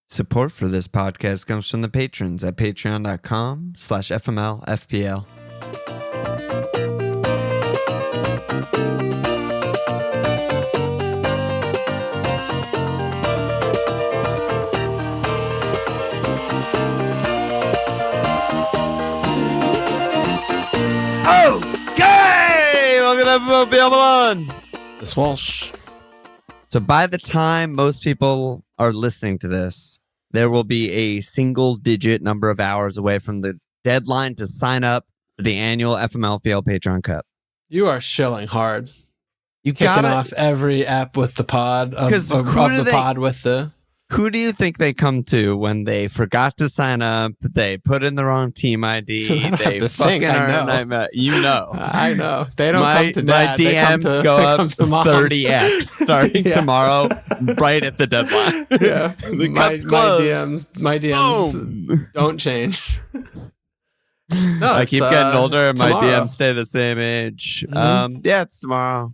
Support for this podcast comes from the patrons at patreon.com/FMLFPL. Okay! Welcome to FMLFPL Alon. This Walsh. So by the time most people are listening to this, there will be a single-digit number of hours away from the deadline to sign up for the annual FMLFPL Patreon Cup. You are shilling hard. You Kicking off every app with the pod with the. Who do you think they come to when they forgot to sign up? They put in the wrong team ID. They fucking are a nightmare. You know. I know. They don't come to Dad. My DMs go up 30x starting tomorrow, right at the deadline. Yeah. The cup's closed. My DMs don't change. No, I keep getting older and my tomorrow. DMs stay the same age. Mm-hmm. Yeah, it's tomorrow.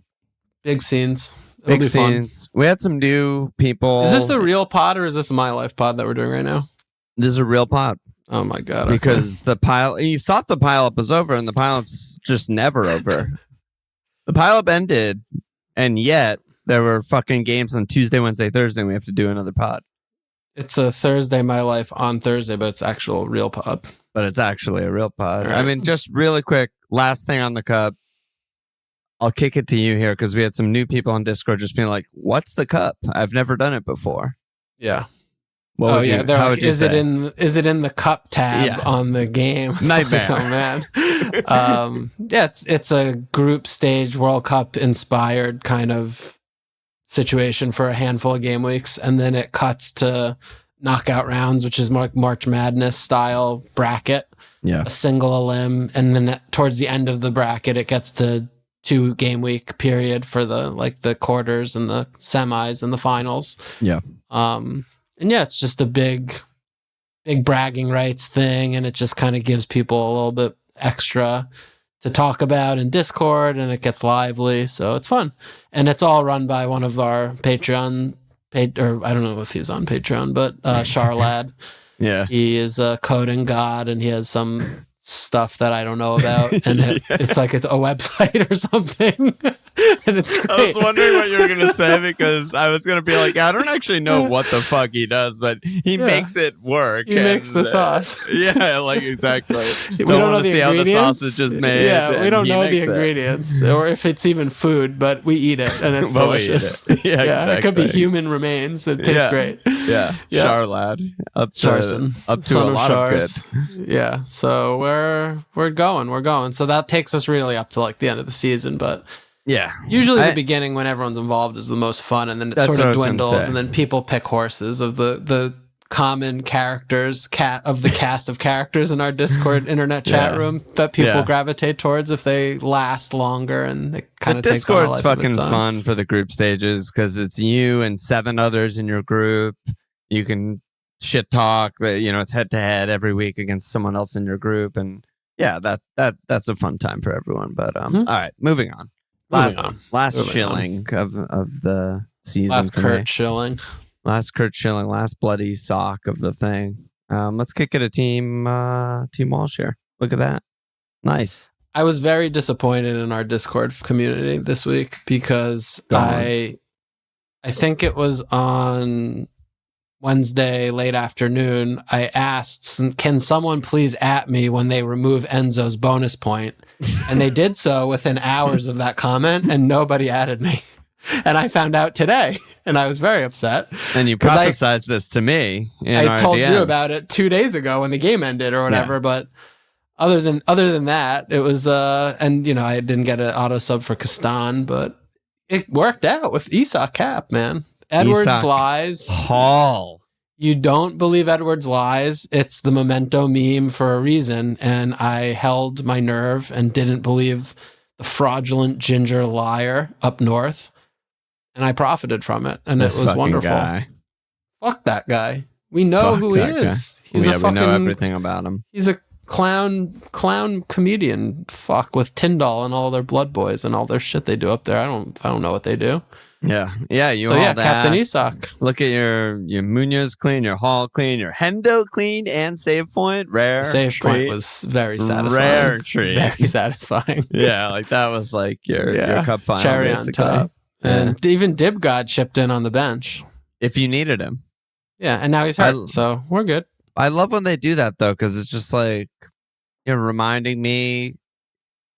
Big scenes. It'll Big be fun. scenes. We had some new people. Is this the real pod or is this My Life pod that we're doing right now? This is a real pod. Oh my God. Because the pile, you thought the pile-up was over, and the pile-up's just never over. The pile-up ended, and yet there were fucking games on Tuesday, Wednesday, Thursday, and we have to do another pod. It's a Thursday My Life on Thursday, but it's actual real pod. But it's actually a real pod. Right. I mean, just really quick, last thing on the cup. I'll kick it to you here because we had some new people on Discord just being like, "What's the cup? I've never done it before." Yeah. How would you is say? it in the cup tab on the game? Nightmare. Oh man. Yeah, it's a group stage World Cup inspired kind of situation for a handful of game weeks, and then it cuts to knockout rounds, which is more like March Madness style bracket. Yeah. A single elim, and then towards the end of the bracket, it gets to 2 game week period for the quarters and the semis and the finals. Yeah. And yeah, it's just a big bragging rights thing, and it just kind of gives people a little bit extra to talk about in Discord, and it gets lively, so it's fun. And it's all run by one of our Patreon, or I don't know if he's on Patreon, but Charlad. Yeah. He is a coding god, and he has some stuff that I don't know about, and it's like it's a website or something. And it's great. I was wondering what you were going to say because I was going to be like, I don't actually know what the fuck he does, but he makes it work. He makes the sauce. Yeah, like exactly. We don't know the see ingredients. How the sausage is made. Yeah, we don't know the ingredients or if it's even food, but we eat it and it's delicious. Yeah, exactly. It could be human remains. It tastes great. Yeah. Charlad. Up to a lot of good. Yeah. So we're going. So that takes us really up to like the end of the season, but yeah. Usually the beginning when everyone's involved is the most fun, and then it sort of dwindles, and then people pick horses of the common characters of the cast of characters in our Discord internet chat room that people gravitate towards if they last longer, and it kind of takes on a life Discord's fucking of its own. fun for the group stages because it's you and 7 others in your group. You can shit talk, it's head to head every week against someone else in your group, and yeah, that's a fun time for everyone. But all right, moving on. Last shilling of the season. Last Kurt Schilling. Last Kurt Schilling. Last bloody sock of the thing. Let's kick it a team Walsh here. Look at that. Nice. I was very disappointed in our Discord community this week because I think it was on Wednesday late afternoon, I asked, can someone please at me when they remove Enzo's bonus point? And they did so within hours of that comment, and nobody added me. And I found out today, and I was very upset. And you prophesized this to me. I told you about it 2 days ago when the game ended or whatever, but other than that, it was, and I didn't get an auto sub for Castan, but it worked out with Isak Cap, man. Edwards lies. Hall. You don't believe Edwards lies. It's the memento meme for a reason. And I held my nerve and didn't believe the fraudulent ginger liar up north. And I profited from it. And it was wonderful. Guy. Fuck that guy. We know who he is. He's a fucking, we know everything about him. He's a clown comedian fuck with Tyndall and all their blood boys and all their shit they do up there. I don't know what they do. Yeah. You So hauled Captain ass. Isak. Look at your Munoz clean, your Hall clean, your Hendo clean, and save point. Rare. The save treat. point was very satisfying. Rare treat. Very satisfying. Yeah, like that was like your cup final. Cherry on top. And even Dib God chipped in on the bench. If you needed him. Yeah, and now he's hurt, so we're good. I love when they do that though, because it's just like, reminding me,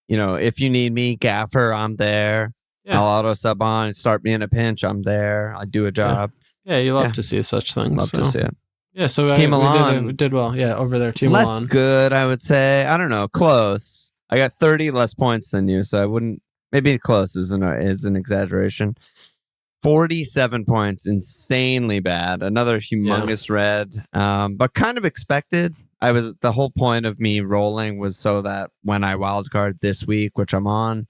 if you need me, Gaffer, I'm there. Yeah. I'll auto sub on, start me in a pinch, I'm there. I do a job. Yeah, you love to see such things. Love to see it. Yeah, so Team Alon we did well. Yeah, over there, Team Alon. Less good, I would say. I don't know, close. I got 30 less points than you, so I wouldn't. Maybe close is an exaggeration. 47 points, insanely bad. Another humongous red, but kind of expected. The whole point of me rolling was so that when I wildcard this week, which I'm on,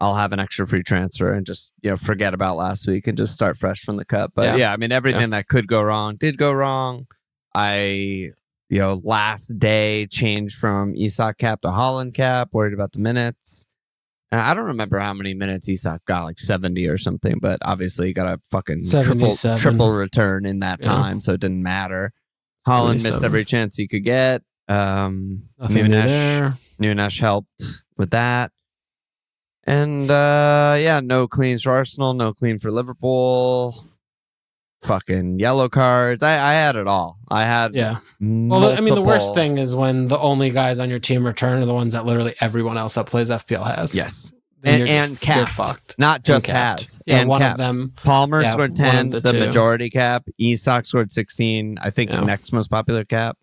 I'll have an extra free transfer and just forget about last week and just start fresh from the cup. But I mean, everything that could go wrong did go wrong. I last day changed from Isak cap to Holland cap, worried about the minutes. And I don't remember how many minutes Isak got, like 70 or something, but obviously he got a fucking triple return in that time, so it didn't matter. Holland missed every chance he could get. Nunes helped with that. And no cleans for Arsenal, no clean for Liverpool. Fucking yellow cards. I had it all. I had Well, I mean, the worst thing is when the only guys on your team return are the ones that literally everyone else that plays FPL has. Yes. And capped. Fucked. Not just has. Yeah, and one capped. of them. Palmer scored 10, the two. majority cap. Isak scored 16. I think the next most popular cap.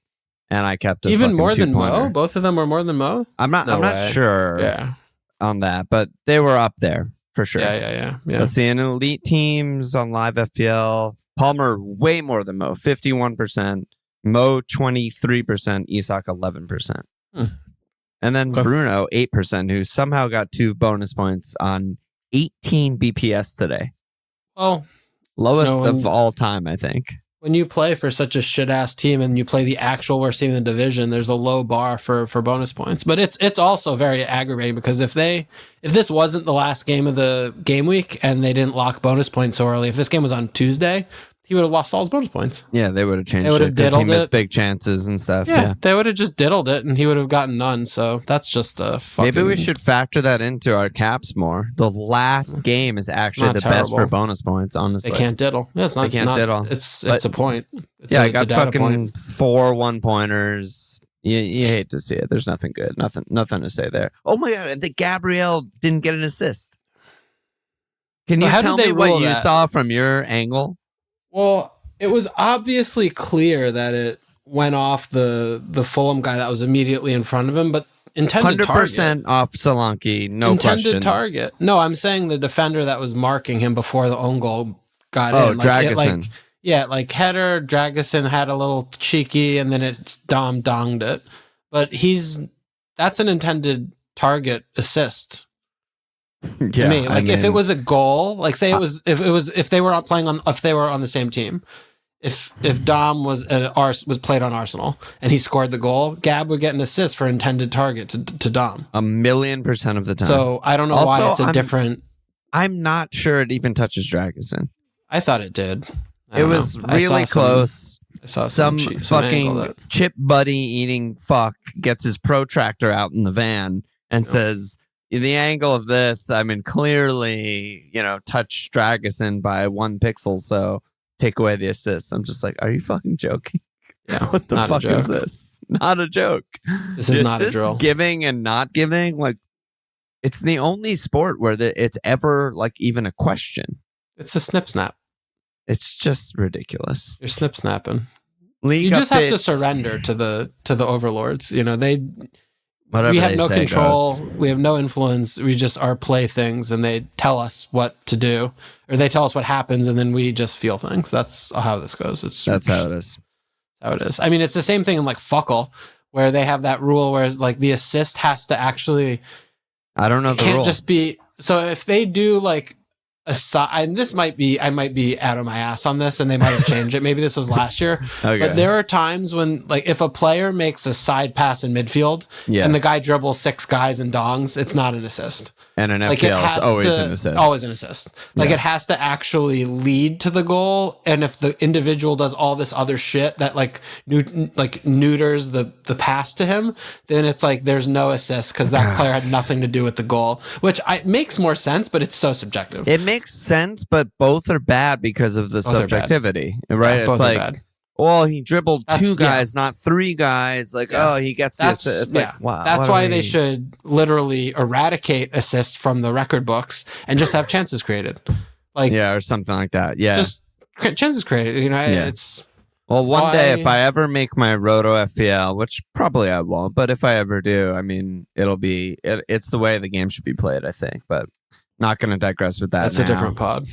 And I kept even more than Mo? Both of them were more than Mo? I'm not sure on that, but they were up there for sure. Yeah. Let's see, in elite teams on live FPL, Palmer way more than Mo, 51%. Mo 23%, Isak 11%. And then Bruno 8%, who somehow got 2 bonus points on 18 BPS today. Oh, lowest of all time, I think. When you play for such a shit ass team and you play the actual worst team in the division, there's a low bar for bonus points. But it's also very aggravating because if this wasn't the last game of the game week and they didn't lock bonus points so early, if this game was on Tuesday, he would have lost all his bonus points. Yeah, they would have changed it because he missed big chances and stuff. Yeah, they would have just diddled it and he would have gotten none. So that's just a fucking... Maybe we should factor that into our caps more. The last game is actually the best for bonus points, honestly. They can't diddle. Yeah, they can't diddle. It's a point. I got fucking 4 1-pointers. You hate to see it. There's nothing good. Nothing to say there. Oh my God, I think Gabriel didn't get an assist. Can you tell me what you saw from your angle? Well, it was obviously clear that it went off the Fulham guy that was immediately in front of him, but intended 100% off Solanke, no question. Intended target. No, I'm saying the defender that was marking him before the own goal got in. Oh, Dragusin. Like header, Dragusin had a little cheeky, and then it's donged it. But that's an intended target assist. To me, if it was a goal, like say if they were playing on, if they were on the same team, if Dom was played on Arsenal and he scored the goal, Gab would get an assist for intended target to Dom 1,000,000% of the time. So I don't know why it's different. I'm not sure it even touches Dragusin. I thought it did. It was really close. I saw some fucking chip buddy eating fuck gets his protractor out in the van and says, the angle of this, I mean, clearly, touch Dragusin by 1 pixel, so take away the assist. I'm just like, are you fucking joking? Yeah, what the fuck is this? Not a joke. This is not a drill. Giving and not giving, like, it's the only sport where it's ever, like, even a question. It's a snip snap. It's just ridiculous. You're snip snapping. League you just updates. have to surrender to the overlords. Whatever we have no control. Goes. We have no influence. We just are play things, and they tell us what to do, or they tell us what happens, and then we just feel things. That's how this goes. That's how it is. How it is. I mean, it's the same thing in like Fuckle, where they have that rule where it's like the assist has to actually. I don't know the rule. Can't just be. So if they do like and this might be, I might be out of my ass on this, and they might have changed it. Maybe this was last year. Okay. But there are times when, like, if a player makes a side pass in midfield and the guy dribbles 6 guys and dongs, it's not an assist. And an Like FPL, it's always to, an assist. Always an assist. Like Yeah. it has to actually lead to the goal. And if the individual does all this other shit that like neuters the pass to him, then it's like there's no assist because that player had nothing to do with the goal, which makes more sense, but it's so subjective. It makes sense, but both are bad because of the subjectivity, right? Yeah, both it's are like, bad. well, he dribbled two guys, not three guys. Like, he gets the assist. It's like, wow. That's why they should literally eradicate assists from the record books and just have chances created. Like, or something like that. Yeah. Just chances created. You know, it's. Well, one day, if I ever make my Roto FPL, which probably I won't, but if I ever do, I mean, it's the way the game should be played, I think. But not going to digress with that. That's a different pod.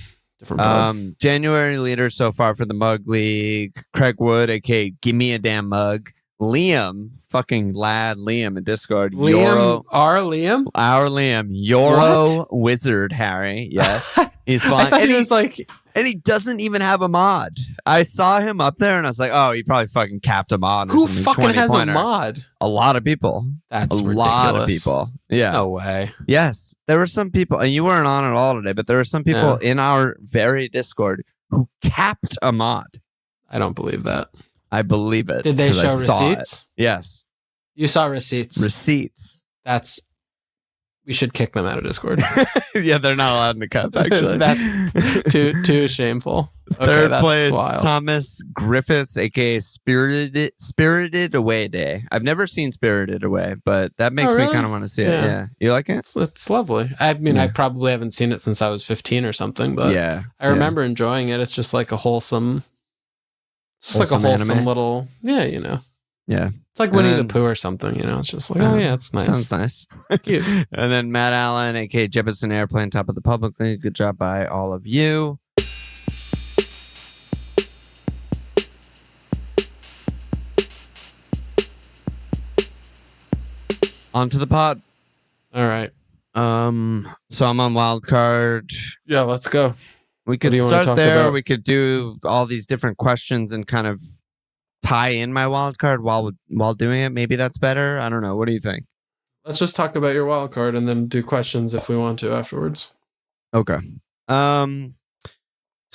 January leader so far for the Mug League, Craig Wood, aka Give Me a Damn Mug. Liam, fucking lad Liam in Discord. Our Liam? Euro Wizard Harry. Yes. He's fun. I thought he was like... And he doesn't even have a mod. I saw him up there and I was like, oh, he probably fucking capped a mod or something. Who fucking has a mod? A lot of people. That's ridiculous. Lot of people. Yeah. No way. Yes. There were some people, and you weren't on at all today, but there were some people in our very Discord who capped a mod. I don't believe that. I believe it. Did they show receipts? Yes. You saw receipts. We should kick them out of Discord. Yeah, they're not allowed in the cup, actually. That's too shameful. Okay, Third that's place, wild. Thomas Griffiths, a.k.a. Spirited Away Day. I've never seen Spirited Away, but that makes me kind of want to see it. Yeah. You like it? It's lovely. I mean, I probably haven't seen it since I was 15 or something, but I remember enjoying it. It's just like a wholesome... It's just like a wholesome anime. Little... Yeah, you know. Yeah. It's like Winnie the Pooh or something, you know? It's just like, it's nice. Sounds nice. Cute. And then Matt Allen, a.k.a. Jefferson Airplane, top of the public league. Good job by all of you. On to the pod. All right. So I'm on Wildcard. Yeah, let's go. We could start there. About? We could do all these different questions and kind of tie in my Wildcard while doing it. Maybe that's better. I don't know. What do you think? Let's just talk about your Wildcard and then do questions if we want to afterwards. Okay. So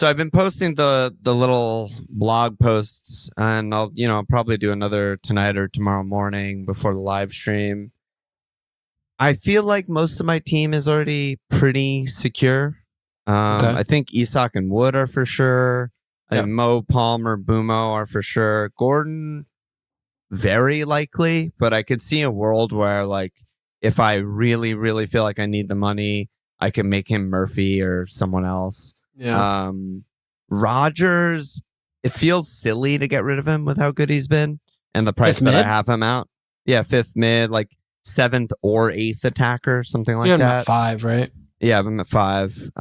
I've been posting the little blog posts, and I'll probably do another tonight or tomorrow morning before the live stream. I feel like most of my team is already pretty secure. I think Isak and Wood are for sure. I think Mo, Palmer, Bumo are for sure. Gordon, very likely, but I could see a world where, like, if I really, really feel like I need the money, I can make him Murphy or someone else. Yeah. Rodgers, it feels silly to get rid of him with how good he's been and the price that I have him out. Yeah, fifth mid, like 7th or 8th attacker, something like that. Him at 5, right? Yeah, I have him at 5.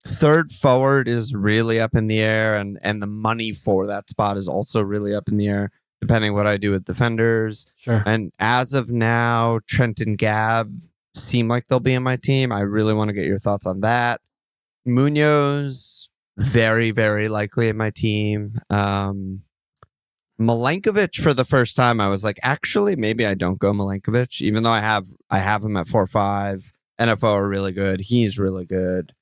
Third forward is really up in the air, and the money for that spot is also really up in the air, depending what I do with defenders. Sure. And as of now, Trent and Gab seem like they'll be in my team. I really want to get your thoughts on that. Munoz, very, very likely in my team. Milenkovic, for the first time, I was like, actually, maybe I don't go Milenkovic, even though I have him at 4-5. NFO are really good. He's really good.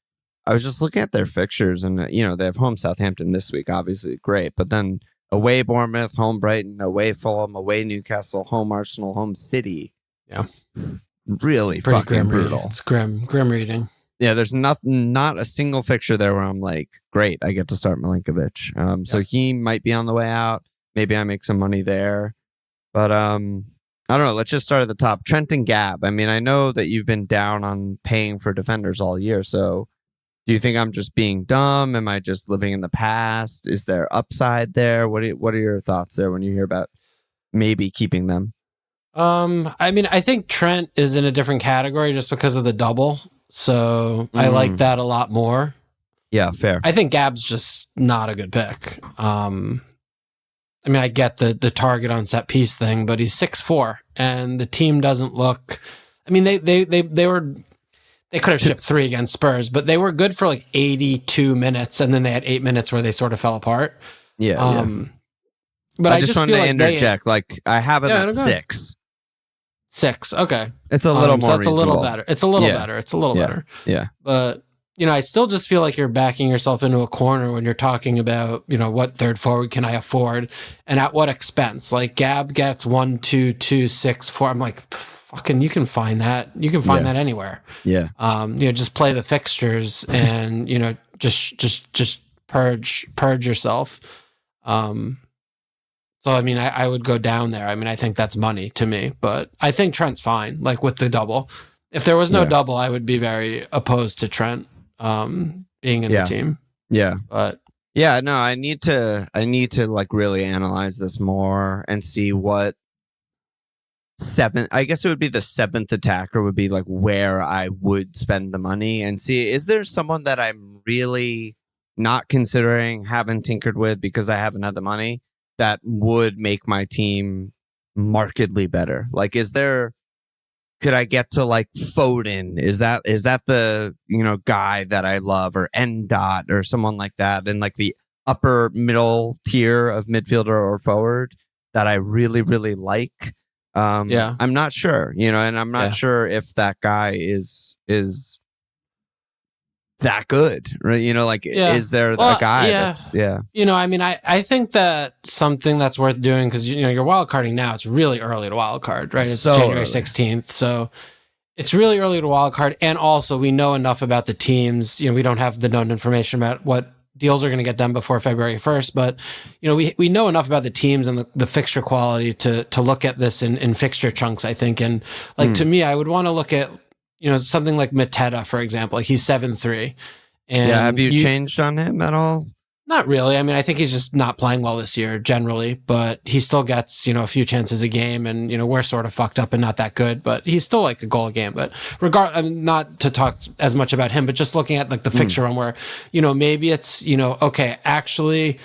I was just looking at their fixtures, and they have home Southampton this week, obviously great, but then away Bournemouth, home Brighton, away Fulham, away Newcastle, home Arsenal, home City. Yeah, really pretty fucking brutal. It's grim reading. Yeah, there's not a single fixture there where I'm like, great, I get to start Milenkovic. So he might be on the way out. Maybe I make some money there, but I don't know. Let's just start at the top. Trent and Gab. I mean, I know that you've been down on paying for defenders all year, so. Do you think I'm just being dumb? Am I just living in the past? Is there upside there? What are your thoughts there when you hear about maybe keeping them? I mean, I think Trent is in a different category just because of the double. So I like that a lot more. Yeah, fair. I think Gab's just not a good pick. I mean, I get the target on set piece thing, but he's 6'4", and the team doesn't look. I mean, they were. They could have shipped 3 against Spurs, but they were good for like 82 minutes, and then they had 8 minutes where they sort of fell apart. Yeah. But I just wanted to interject. I have him at 6. 6. Okay. It's a little more so that's reasonable. a little better. It's a little Yeah. better. It's a little better. Yeah. But, I still just feel like you're backing yourself into a corner when you're talking about, what third forward can I afford and at what expense? Like Gab gets 1, 2, 2, 6, 4. I'm like, fucking, you can find that. You can find that anywhere. Yeah. Just play the fixtures and, just purge yourself. So, I would go down there. I think that's money to me, but I think Trent's fine, like with the double. If there was no double, I would be very opposed to Trent being in the team. Yeah. But yeah, no, I need to like really analyze this more and see what I guess it would be the 7th attacker would be like where I would spend the money and see, is there someone that I'm really not considering, haven't tinkered with because I haven't had the money that would make my team markedly better? Like, could I get to like Foden? Is that the, guy that I love, or N-Dot or someone like that in like the upper middle tier of midfielder or forward that I really, really like? I'm not sure, and I'm not sure if that guy is that good, right? Is there a guy that's I think that something that's worth doing, because you're wildcarding now, it's really early to wildcard, right? It's so January 16th, so it's really early to wildcard, and also we know enough about the teams. We don't have the known information about what deals are going to get done before February 1st, but we know enough about the teams and the fixture quality to look at this in fixture chunks, I think. And like to me, I would want to look at something like Mateta, for example. Like he's 7-3. And have you changed on him at all? Not really. I think he's just not playing well this year generally, but he still gets, a few chances a game, and, we're sort of fucked up and not that good, but he's still like a goal a game. But not to talk as much about him, but just looking at like the fixture run where, maybe it's, okay, actually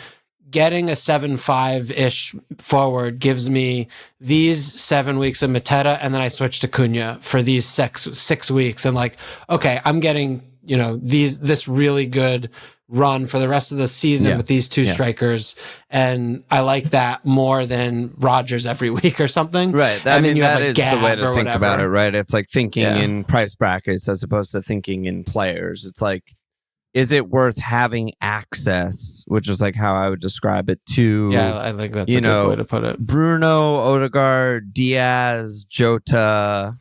getting a 7-5-ish forward gives me these 7 weeks of Mateta, and then I switch to Cunha for these 6 weeks. And like, okay, I'm getting, this really good run for the rest of the season with these two strikers, and I like that more than Rodgers every week or something. Right. That is the way to think about it, right? It's like thinking in price brackets as opposed to thinking in players. It's like, is it worth having access, which is like how I would describe it, to I think that's a good way to put it. Bruno, Odegaard, Diaz, Jota.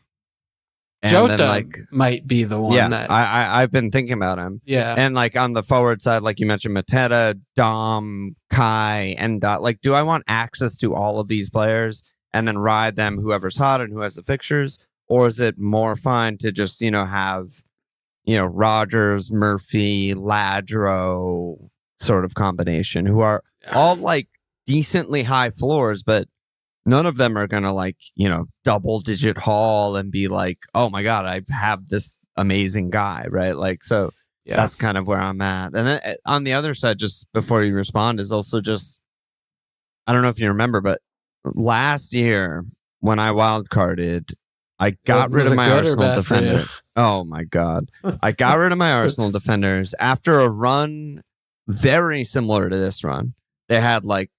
Jota might be the one that I've been thinking about him. Yeah. And like on the forward side, like you mentioned, Mateta, Dom, Kai, and Dot. Like, do I want access to all of these players and then ride them, whoever's hot and who has the fixtures? Or is it more fun to just, have, Rodgers, Murphy, Ladro sort of combination, who are all like decently high floors, but none of them are going to like, double digit haul and be like, oh my God, I have this amazing guy, right? Like, so that's kind of where I'm at. And then on the other side, just before you respond, is also just, I don't know if you remember, but last year when I wildcarded, I got rid of my Arsenal defender. Oh my God. I got rid of my Arsenal defenders after a run very similar to this run. They had like,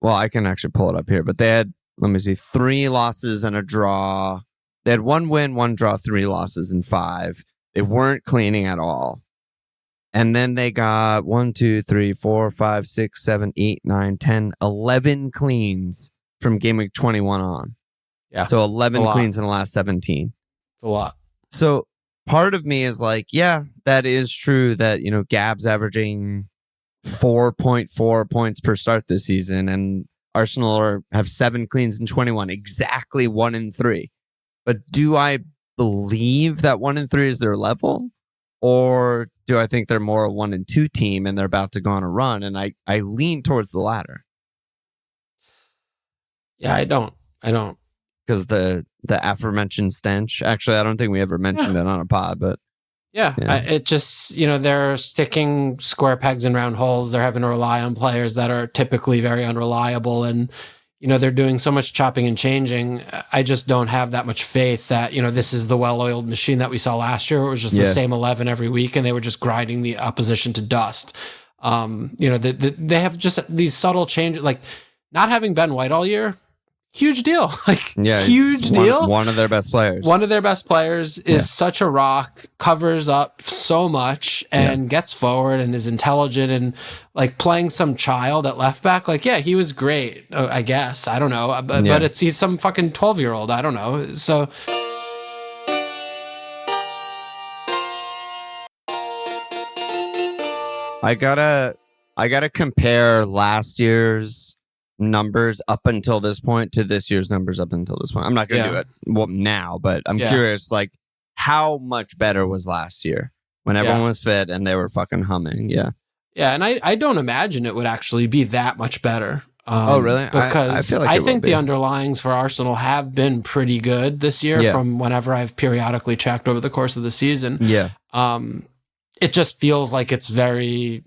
well, I can actually pull it up here, but they had, let me see, 3 losses and a draw. They had 1 win, 1 draw, 3 losses and 5. They weren't cleaning at all. And then they got 1, 2, 3, 4, 5, 6, 7, 8, 9, 10, 11 cleans from game week 21 on. Yeah. So 11 cleans in the last 17. It's a lot. So part of me is like, yeah, that is true that, Gab's averaging 4.4 points per start this season, and Arsenal have 7 cleans in 21, exactly 1 in 3. But do I believe that 1 in 3 is their level? Or do I think they're more a 1 in 2 team and they're about to go on a run? And I lean towards the latter. Yeah, I don't. Because the aforementioned stench. Actually, I don't think we ever mentioned it on a pod, but it just, they're sticking square pegs in round holes. They're having to rely on players that are typically very unreliable, and they're doing so much chopping and changing. I just don't have that much faith that this is the well-oiled machine that we saw last year. It was just the same 11 every week, and they were just grinding the opposition to dust. They have just these subtle changes, like not having Ben White all year huge deal. Like, yeah, huge deal. One of their best players. One of their best players is such a rock, covers up so much and gets forward and is intelligent and like playing some child at left back. Like, yeah, he was great, I guess. I don't know. But he's some fucking 12-year-old. I don't know. So I gotta compare last year's numbers up until this point to this year's numbers up until this point. I'm not gonna do it now, but I'm curious, like, how much better was last year when everyone was fit and they were fucking humming? Yeah, and I don't imagine it would actually be that much better. Oh, really? Because I think the underlyings for Arsenal have been pretty good this year from whenever I've periodically checked over the course of the season. Yeah. It just feels like it's very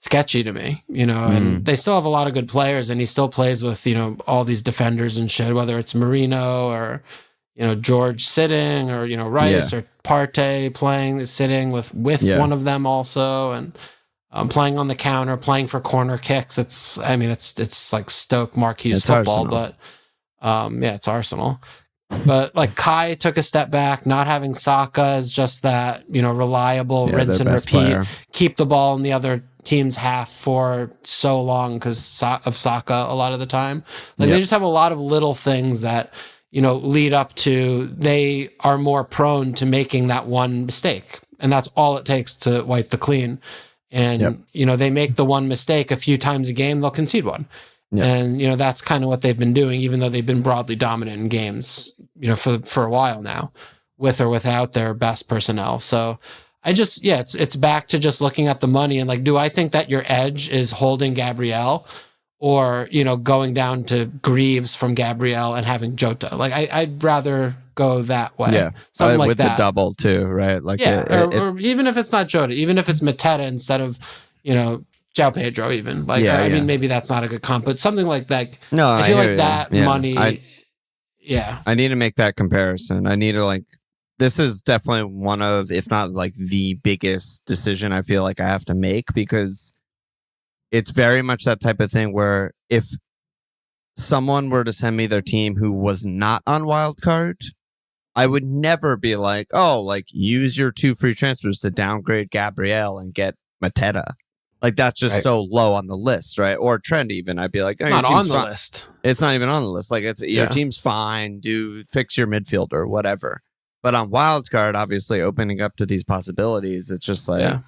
sketchy to me, and they still have a lot of good players and he still plays with, all these defenders and shit, whether it's Marino or, George sitting or, Rice or Partey sitting with one of them also. And playing on the counter, playing for corner kicks. It's like Stoke Marquise football, Arsenal. But it's Arsenal. But like Kai took a step back, not having Saka as just that, reliable rinse and repeat, player. Keep the ball in the other team's half for so long because of Saka a lot of the time. Like they just have a lot of little things that, lead up to they are more prone to making that one mistake. And that's all it takes to wipe the clean. And, they make the one mistake a few times a game, they'll concede one. Yeah. And, that's kind of what they've been doing, even though they've been broadly dominant in games, for a while now, with or without their best personnel. So I just, it's back to just looking at the money and like, do I think that your edge is holding Gabriel or, going down to Greaves from Gabriel and having Jota? Like, I'd rather go that way. Yeah. Something like with that. The double too, right? Like, or even if it's not Jota, even if it's Mateta instead of, João Pedro even. Like, I mean, maybe that's not a good comp, but something like that. No, I feel like that money. I need to make that comparison. I need to this is definitely one of, if not like the biggest decision I feel like I have to make, because it's very much that type of thing where if someone were to send me their team who was not on Wildcard, I would never be like, oh, like use your 2 free transfers to downgrade Gabriel and get Mateta. Like that's just so low on the list, right? Or Trent even. I'd be like, oh, not on the list. It's not even on the list. Like it's your team's fine. Fix your midfielder, whatever. But on Wildcard, obviously opening up to these possibilities, it's just like. Yeah.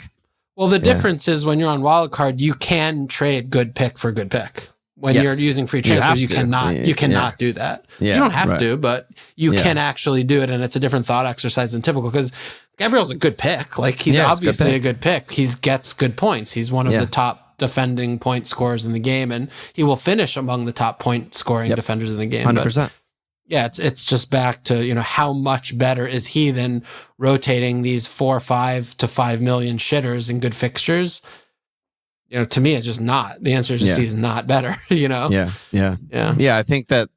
Well, the difference is when you're on Wildcard, you can trade good pick for good pick. When you're using free transfers, you cannot do that. Yeah, you don't have to, but you can actually do it, and it's a different thought exercise than typical because Gabriel's a good pick. Like he's obviously a good pick. He gets good points. He's one of the top defending point scorers in the game, and he will finish among the top point scoring defenders in the game. 100%. But it's just back to how much better is he than rotating these 4-5 to 5 million shitters in good fixtures. To me, it's just not. The answer is just he's not better, Yeah. I think that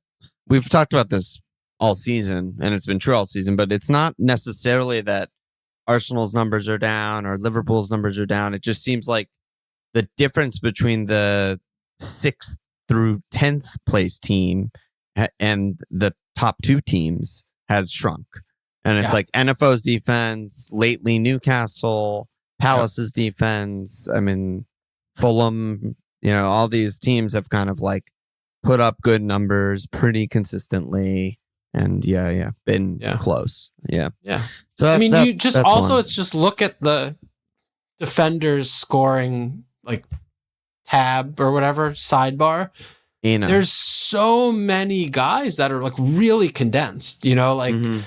we've talked about this all season, and it's been true all season, but it's not necessarily that Arsenal's numbers are down or Liverpool's numbers are down. It just seems like the difference between the 6th through 10th place team and the top 2 teams has shrunk. And it's like NFO's defense, lately Newcastle, Palace's defense. I mean, Fulham, all these teams have kind of like put up good numbers pretty consistently, and been close. Yeah. So it's just look at the defenders scoring like tab or whatever sidebar. There's so many guys that are like really condensed. The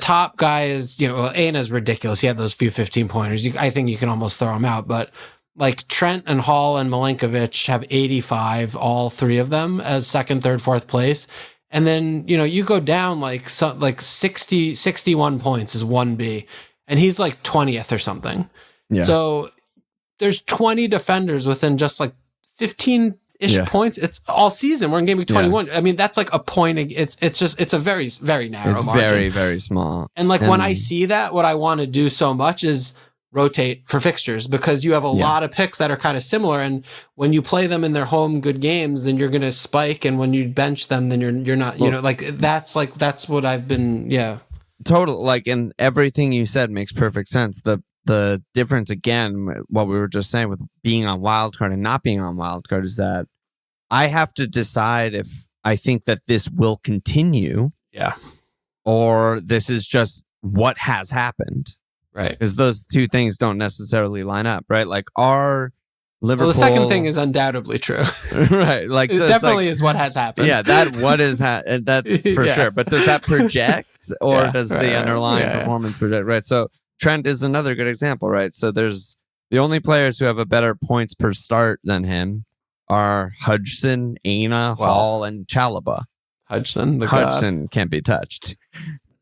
top guy is Aina's ridiculous. He had those few 15 pointers. I think you can almost throw him out, but. Like Trent and Hall and Milinkovic have 85, all 3 of them as 2nd, 3rd, 4th place. And then, you go down like 61 points is 1B and he's like 20th or something. Yeah. So there's 20 defenders within just like 15-ish points. It's all season. We're in game week 21. I mean, that's like a point. It's a very, very narrow margin. Very, very small. And when I see that, what I want to do so much is rotate for fixtures, because you have a lot of picks that are kind of similar, and when you play them in their home good games, then you're going to spike, and when you bench them, then you're not, you know, that's what I've been total, like, and everything you said makes perfect sense. The difference, again, what we were just saying with being on Wildcard and not being on Wildcard, is that I have to decide if I think that this will continue, or this is just what has happened. Right. Because those two things don't necessarily line up, right? Like, our Liverpool... Well, the second thing is undoubtedly true. Right. Like, it definitely is what has happened. Yeah, that what is that for sure. But does that project, or does the underlying performance project? Right. So Trent is another good example, right? So there's the only players who have a better points per start than him are Hudson, Aina, Hall, and Chalobah. Hudson can't be touched.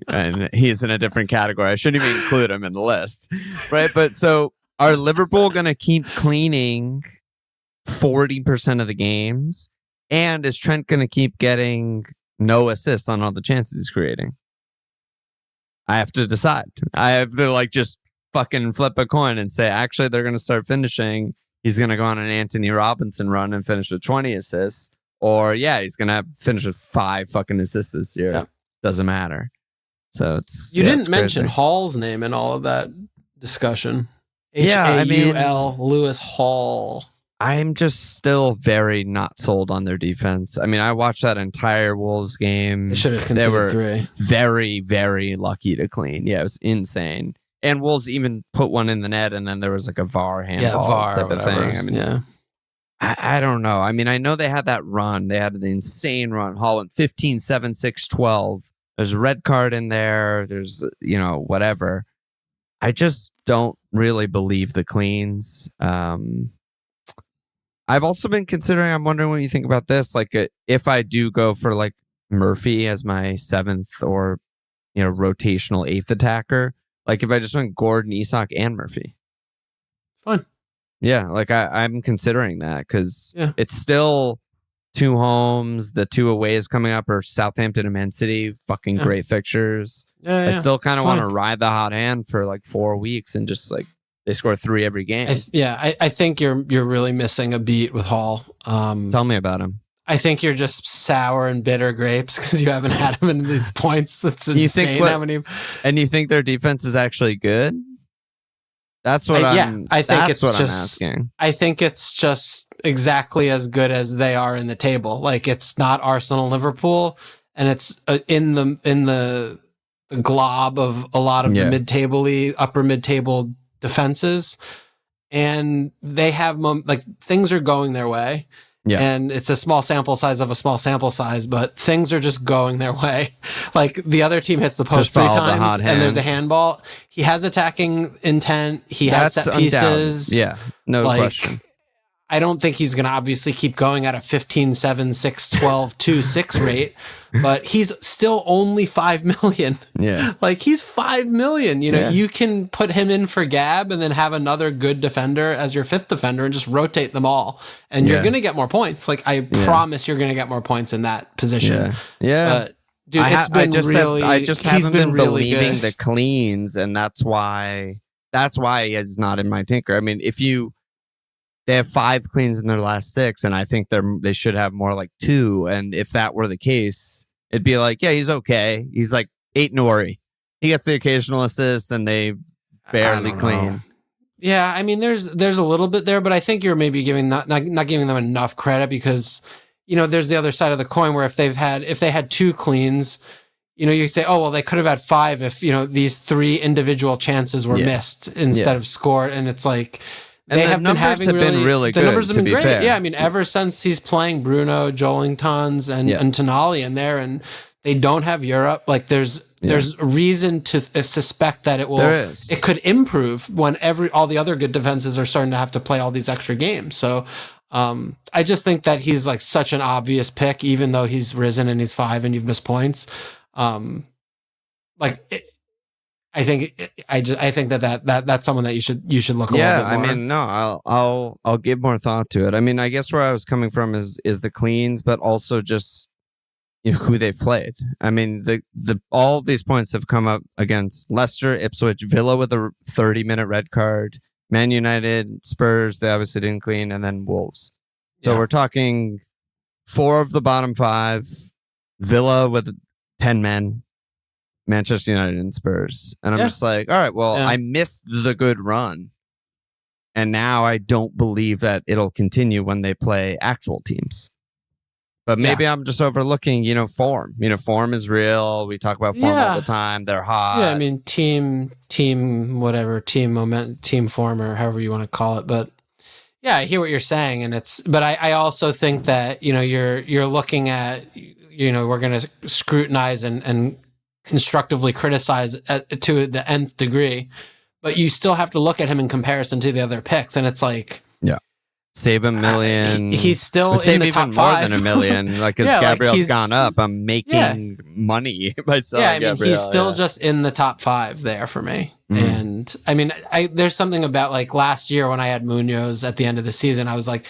And he's in a different category. I shouldn't even include him in the list, right? But so, are Liverpool going to keep cleaning 40% of the games? And is Trent going to keep getting no assists on all the chances he's creating? I have to decide. I have to just fucking flip a coin and say, actually, they're going to start finishing. He's going to go on an Anthony Robinson run and finish with 20 assists. Or, he's going to finish with 5 fucking assists this year. Yeah. Doesn't matter. So you didn't mention Hall's name in all of that discussion. Haul, Lewis Hall. I'm just still very not sold on their defense. I mean, I watched that entire Wolves game. They should have considered 3. Very, very lucky to clean. Yeah, it was insane. And Wolves even put one in the net, and then there was like a VAR handball type of thing. I mean, I don't know. I mean, I know they had that run. They had the insane run. Holland 15, 7, 6, 12. There's a red card in there. There's, whatever. I just don't really believe the cleans. I've also been considering, I'm wondering what you think about this. Like, if I do go for like Murphy as my 7th or, rotational 8th attacker, like if I just went Gordon, Isak, and Murphy. Fine. Yeah, like I'm considering that because it's still 2 homes. The 2 aways coming up are Southampton and Man City. Fucking great fixtures. I still kind of want to ride the hot hand for like 4 weeks and just like they score 3 every game. I think you're really missing a beat with Hall. Tell me about him. I think you're just sour and bitter grapes because you haven't had him in these points. It's insane how many. And you think their defense is actually good? That's what I'm asking. I think it's just exactly as good as they are in the table. Like, it's not Arsenal, Liverpool, and it's in the glob of a lot of the mid-table, upper mid-table defenses, and they have things are going their way. Yeah. And it's a small sample size of a small sample size, but things are just going their way. Like, the other team hits the post 3 times and there's a handball. He has attacking intent. He has set pieces. Yeah, no question. I don't think he's going to obviously keep going at a 15, 7, 6, 12, 2, 6 rate, but he's still only 5 million. Yeah. Like, he's 5 million. You can put him in for Gab and then have another good defender as your 5th defender and just rotate them all. And you're going to get more points. Like, I promise you're going to get more points in that position. Yeah. Dude, I just haven't been really believing the cleans, and that's why he's not in my tinker. I mean, they have 5 cleans in their last 6, and I think they should have more like 2. And if that were the case, it'd be like, he's okay. He's like 8 Nori. He gets the occasional assist, and they barely clean. Yeah, I mean, there's a little bit there, but I think you're maybe not giving them enough credit because, there's the other side of the coin where if they had 2 cleans, you say, oh, well, they could have had 5 if, these 3 individual chances were missed instead of scored. And it's like, and the numbers have been really good. The numbers have been great. Fair. Yeah, I mean, ever since he's playing Bruno, Jolingtons, and Tonali in there, and they don't have Europe. Like, there's reason to suspect that it could improve when all the other good defenses are starting to have to play all these extra games. So, I just think that he's like such an obvious pick, even though he's risen and he's 5 and you've missed points. I think that's someone that you should look a little bit more. I mean, no, I'll give more thought to it. I mean, I guess where I was coming from is the cleans, but also just who they've played. I mean, the all of these points have come up against Leicester, Ipswich, Villa with a 30-minute red card, Man United, Spurs, they obviously didn't clean, and then Wolves. So we're talking 4 of the bottom 5, Villa with 10 men, Manchester United and Spurs. And I'm just like, all right, well, I missed the good run. And now I don't believe that it'll continue when they play actual teams. But maybe I'm just overlooking, form. Form is real. We talk about form all the time. They're hot. Yeah, I mean, team, whatever, team moment, team form, or however you want to call it. But yeah, I hear what you're saying, and but I also think that you're looking at we're going to scrutinize and constructively criticize to the nth degree, but you still have to look at him in comparison to the other picks, and it's like, save $1 million. He's still in the top 5. More than $1 million. Like, as Gabriel's gone up, I'm making money by selling Gabriel. He's still just in the top 5 there for me. Mm-hmm. And I mean, there's something about like last year when I had Munoz at the end of the season, I was like,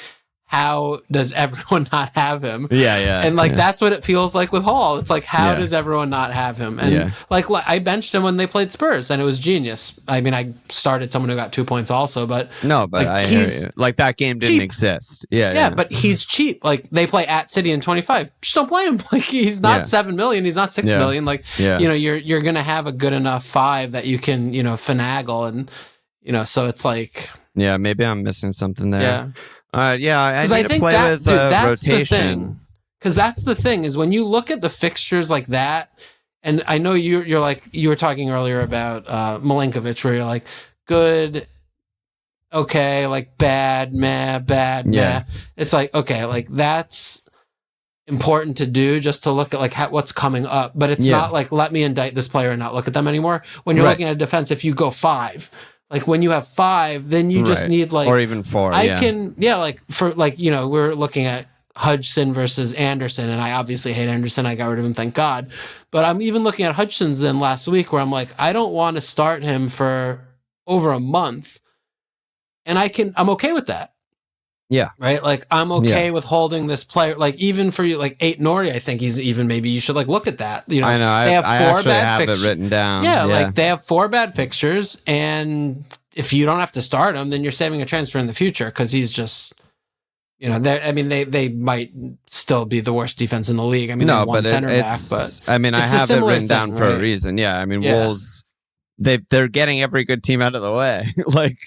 how does everyone not have him? And that's what it feels like with Hall. It's like, how does everyone not have him? And like I benched him when they played Spurs, and it was genius. I mean, I started someone who got 2 points also, but I hear you. Like, that game didn't exist. But he's cheap. Like, they play at City in 25. Just don't play him. Like, he's not 7 million. He's not 6 million. Like, you're gonna have a good enough 5 that you can finagle, and so it's like, maybe I'm missing something there. I need to play with that's rotation. Because that's the thing is when you look at the fixtures like that, and I know you're like, you were talking earlier about Milinkovic, where you're like, good, okay, like bad, meh, bad, meh. It's like, okay, like that's important to do just to look at like what's coming up, but it's not like, let me indict this player and not look at them anymore. When you're looking at a defense, if you go 5, like when you have 5, then you just need like, or even 4. We're looking at Hodgson versus Anderson, and I obviously hate Anderson. I got rid of him, thank God. But I'm even looking at Hodgson's then last week, where I'm like, I don't want to start him for over a month, and I'm okay with that. Yeah. Right. Like, I'm okay with holding this player. Like, even for you, like Nori, I think maybe you should like look at that. I know. They have 4 bad fixtures. It written down. Like they have 4 bad fixtures, and if you don't have to start him, then you're saving a transfer in the future, because he's just, they might still be the worst defense in the league. I mean, they won center back, but I mean, I have it written down for a reason. Yeah. I mean, Wolves, they're getting every good team out of the way. Like,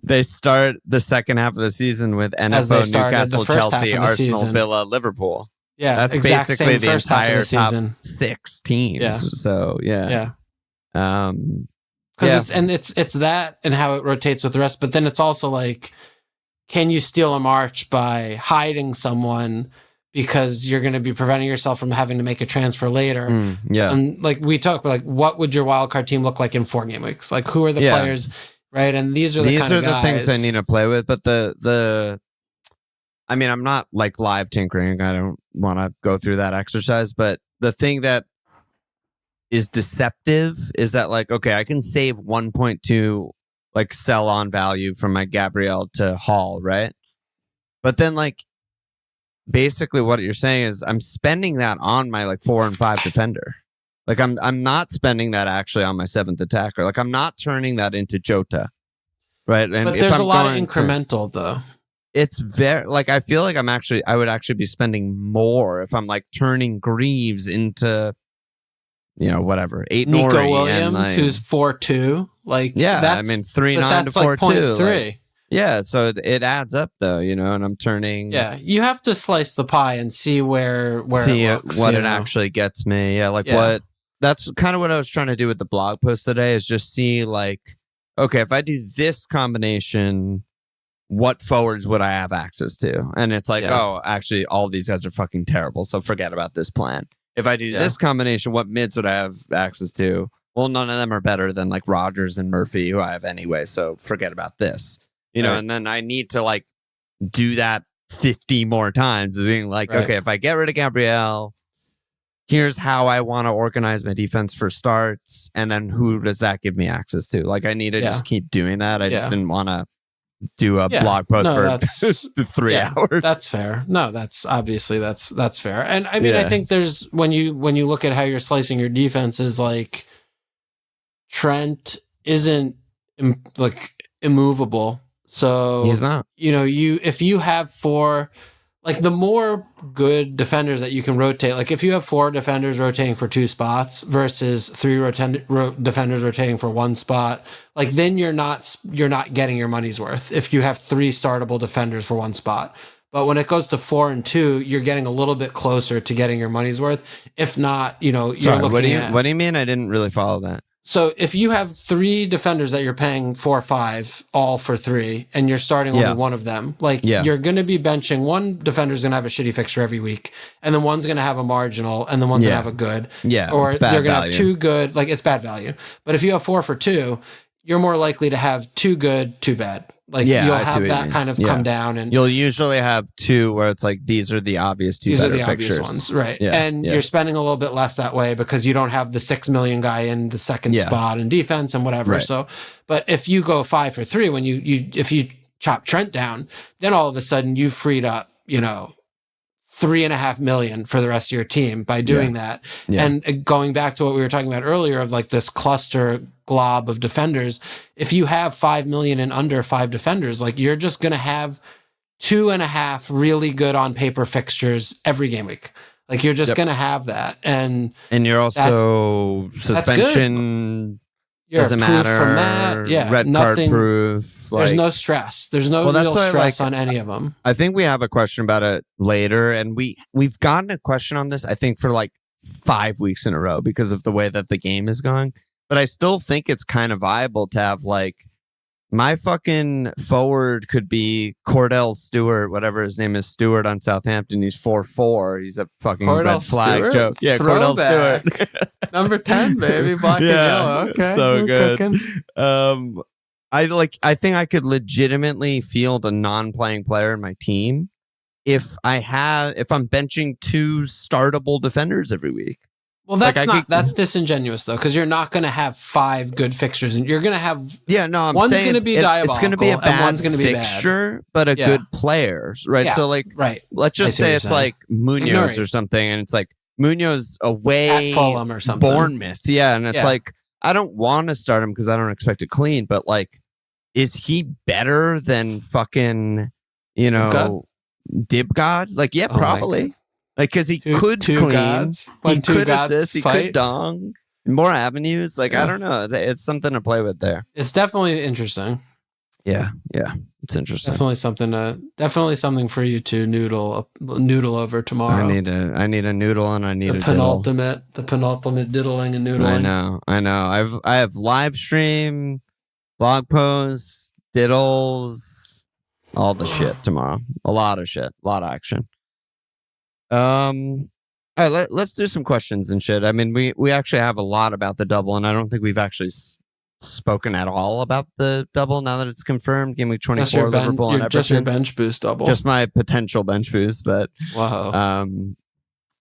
they start the second half of the season with NFO, Newcastle, Chelsea, Arsenal, Villa, Liverpool. Yeah, that's basically the entire top 6 teams. Yeah. So it's that and how it rotates with the rest. But then it's also like, can you steal a march by hiding someone because you're going to be preventing yourself from having to make a transfer later? And like we talked about, like, what would your wildcard team look like in 4 game weeks? Like, who are the players, right? And these are the things I need to play with. But I mean, I'm not like live tinkering. I don't want to go through that exercise. But the thing that is deceptive is that, like, okay, I can save 1.2 like sell on value from my Gabriel to Hall, right? But then, like, basically what you're saying is I'm spending that on my like 4 and 5 defender. Like, I'm not spending that actually on my 7th attacker. Like, I'm not turning that into Jota, right? And but there's a lot of incremental though. It's very, like, I feel like I would actually be spending more if I'm like turning Greaves into, whatever, 8 Nico Nori Williams, and, like, who's 4-2. Like, 3.9 to 4.2. 0.3. Like, yeah, so it adds up though, and I'm turning. Yeah, you have to slice the pie and see where it looks, what it actually gets me. Yeah, like what. That's kind of what I was trying to do with the blog post today, is just see, like, okay, if I do this combination, what forwards would I have access to? And it's like, oh, actually, all of these guys are fucking terrible, so forget about this plan. If I do this combination, what mids would I have access to? Well, none of them are better than like Rodgers and Murphy, who I have anyway, so forget about this. And then I need to like do that 50 more times, being like, okay, if I get rid of Gabriel, here's how I want to organize my defense for starts, and then who does that give me access to? Like, I need to just keep doing that. I just didn't want to do a blog post for 3 hours. That's fair. No, that's obviously that's fair. And I mean, I think there's when you look at how you're slicing your defenses, like Trent isn't immovable. So he's not. If you have 4, like the more good defenders that you can rotate, like if you have 4 defenders rotating for 2 spots versus 3 defenders rotating for 1 spot, like then you're not getting your money's worth if you have 3 startable defenders for 1 spot. But when it goes to 4 and 2, you're getting a little bit closer to getting your money's worth. If not, you're looking at... What do you mean? I didn't really follow that. So if you have 3 defenders that you're paying 4 or 5, all for 3, and you're starting only one of them, you're going to be benching one defender's going to have a shitty fixture every week, and then one's going to have a marginal, and then one's going to have a good. Yeah, or they're going to have 2 good. Like, it's bad value. But if you have 4 for 2, you're more likely to have 2 good, 2 bad. Like you'll have that kind of come down, and you'll usually have 2 where it's like these are the obvious 2 better fixtures. Obvious ones, right? And you're spending a little bit less that way because you don't have the 6 million guy in the second spot in defense and whatever. Right. So, but if you go 5 for 3 when if you chop Trent down, then all of a sudden you've freed up, $3.5 million for the rest of your team by doing that. And going back to what we were talking about earlier of like this cluster glob of defenders, if you have 5 million and under 5 defenders, like you're just going to have 2.5 really good on paper fixtures every game week. Like you're just going to have that. And you're also suspension doesn't matter from that. Yeah, red card proof. There's no stress. There's no real stress on any of them. I think we have a question about it later, and we've gotten a question on this, I think, for like 5 weeks in a row because of the way that the game is going. But I still think it's kind of viable to have like my fucking forward could be Cordell Stewart, whatever his name is, Stewart on Southampton. He's 4'4". He's a fucking red flag joke. Yeah, Throwback. Cordell Stewart. Number 10, baby. Black and yellow. Okay. So good. I think I could legitimately field a non-playing player in my team if I'm benching 2 startable defenders every week. Well, that's disingenuous though, because you're not going to have 5 good fixtures, and you're going to have one's going to be diabolical, it's going to be a bad one's going to be fixture, but a good player, right? Yeah, so let's just say it's like Munoz or something, and it's like Munoz away at Fulham or something, Bournemouth, and it's like I don't want to start him because I don't expect it clean, but like, is he better than fucking Dibgod? Like, probably. Like, because he could clean, gods. He could assist, he could dong, more avenues. Like, I don't know. It's something to play with there. It's definitely interesting. Yeah, it's interesting. Definitely something for you to noodle over tomorrow. I need a noodle, and I need the penultimate diddling and noodling. I know. I have live stream, blog posts, diddles, all the shit tomorrow. A lot of shit, a lot of action. All right, let's do some questions and shit. I mean, we actually have a lot about the double, and I don't think we've actually spoken at all about the double now that it's confirmed. Game week 24, Liverpool and Everton. Just your bench boost double. Just my potential bench boost, but wow.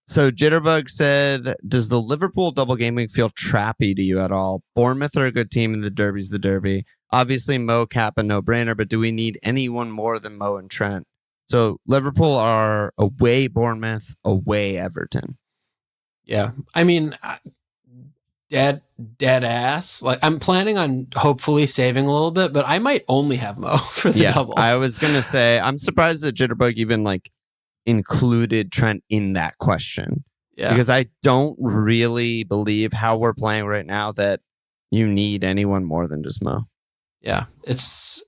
So Jitterbug said, does the Liverpool double game week feel trappy to you at all? Bournemouth are a good team, and the derby's the derby. Obviously, Mo, Cap, a no-brainer, but do we need anyone more than Mo and Trent? So Liverpool are away Bournemouth, away Everton. Yeah. I mean, dead ass. Like, I'm planning on hopefully saving a little bit, but I might only have Mo for the double. I was going to say, I'm surprised that Jitterbug even like included Trent in that question. Yeah. Because I don't really believe how we're playing right now that you need anyone more than just Mo. Yeah, it's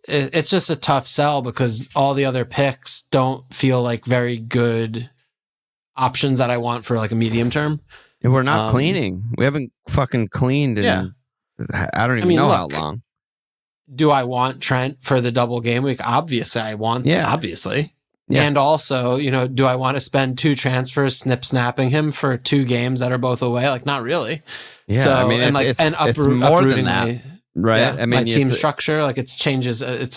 just a tough sell because all the other picks don't feel like very good options that I want for like a medium term. And we're not cleaning. We haven't fucking cleaned in I don't even know how long. Do I want Trent for the double game week? Obviously, I want. Yeah, obviously. Yeah. And also, do I want to spend 2 transfers snapping him for 2 games that are both away? Like, not really. Yeah, so, I mean, it's more than that. Right. Yeah, I mean, my team structure, like it's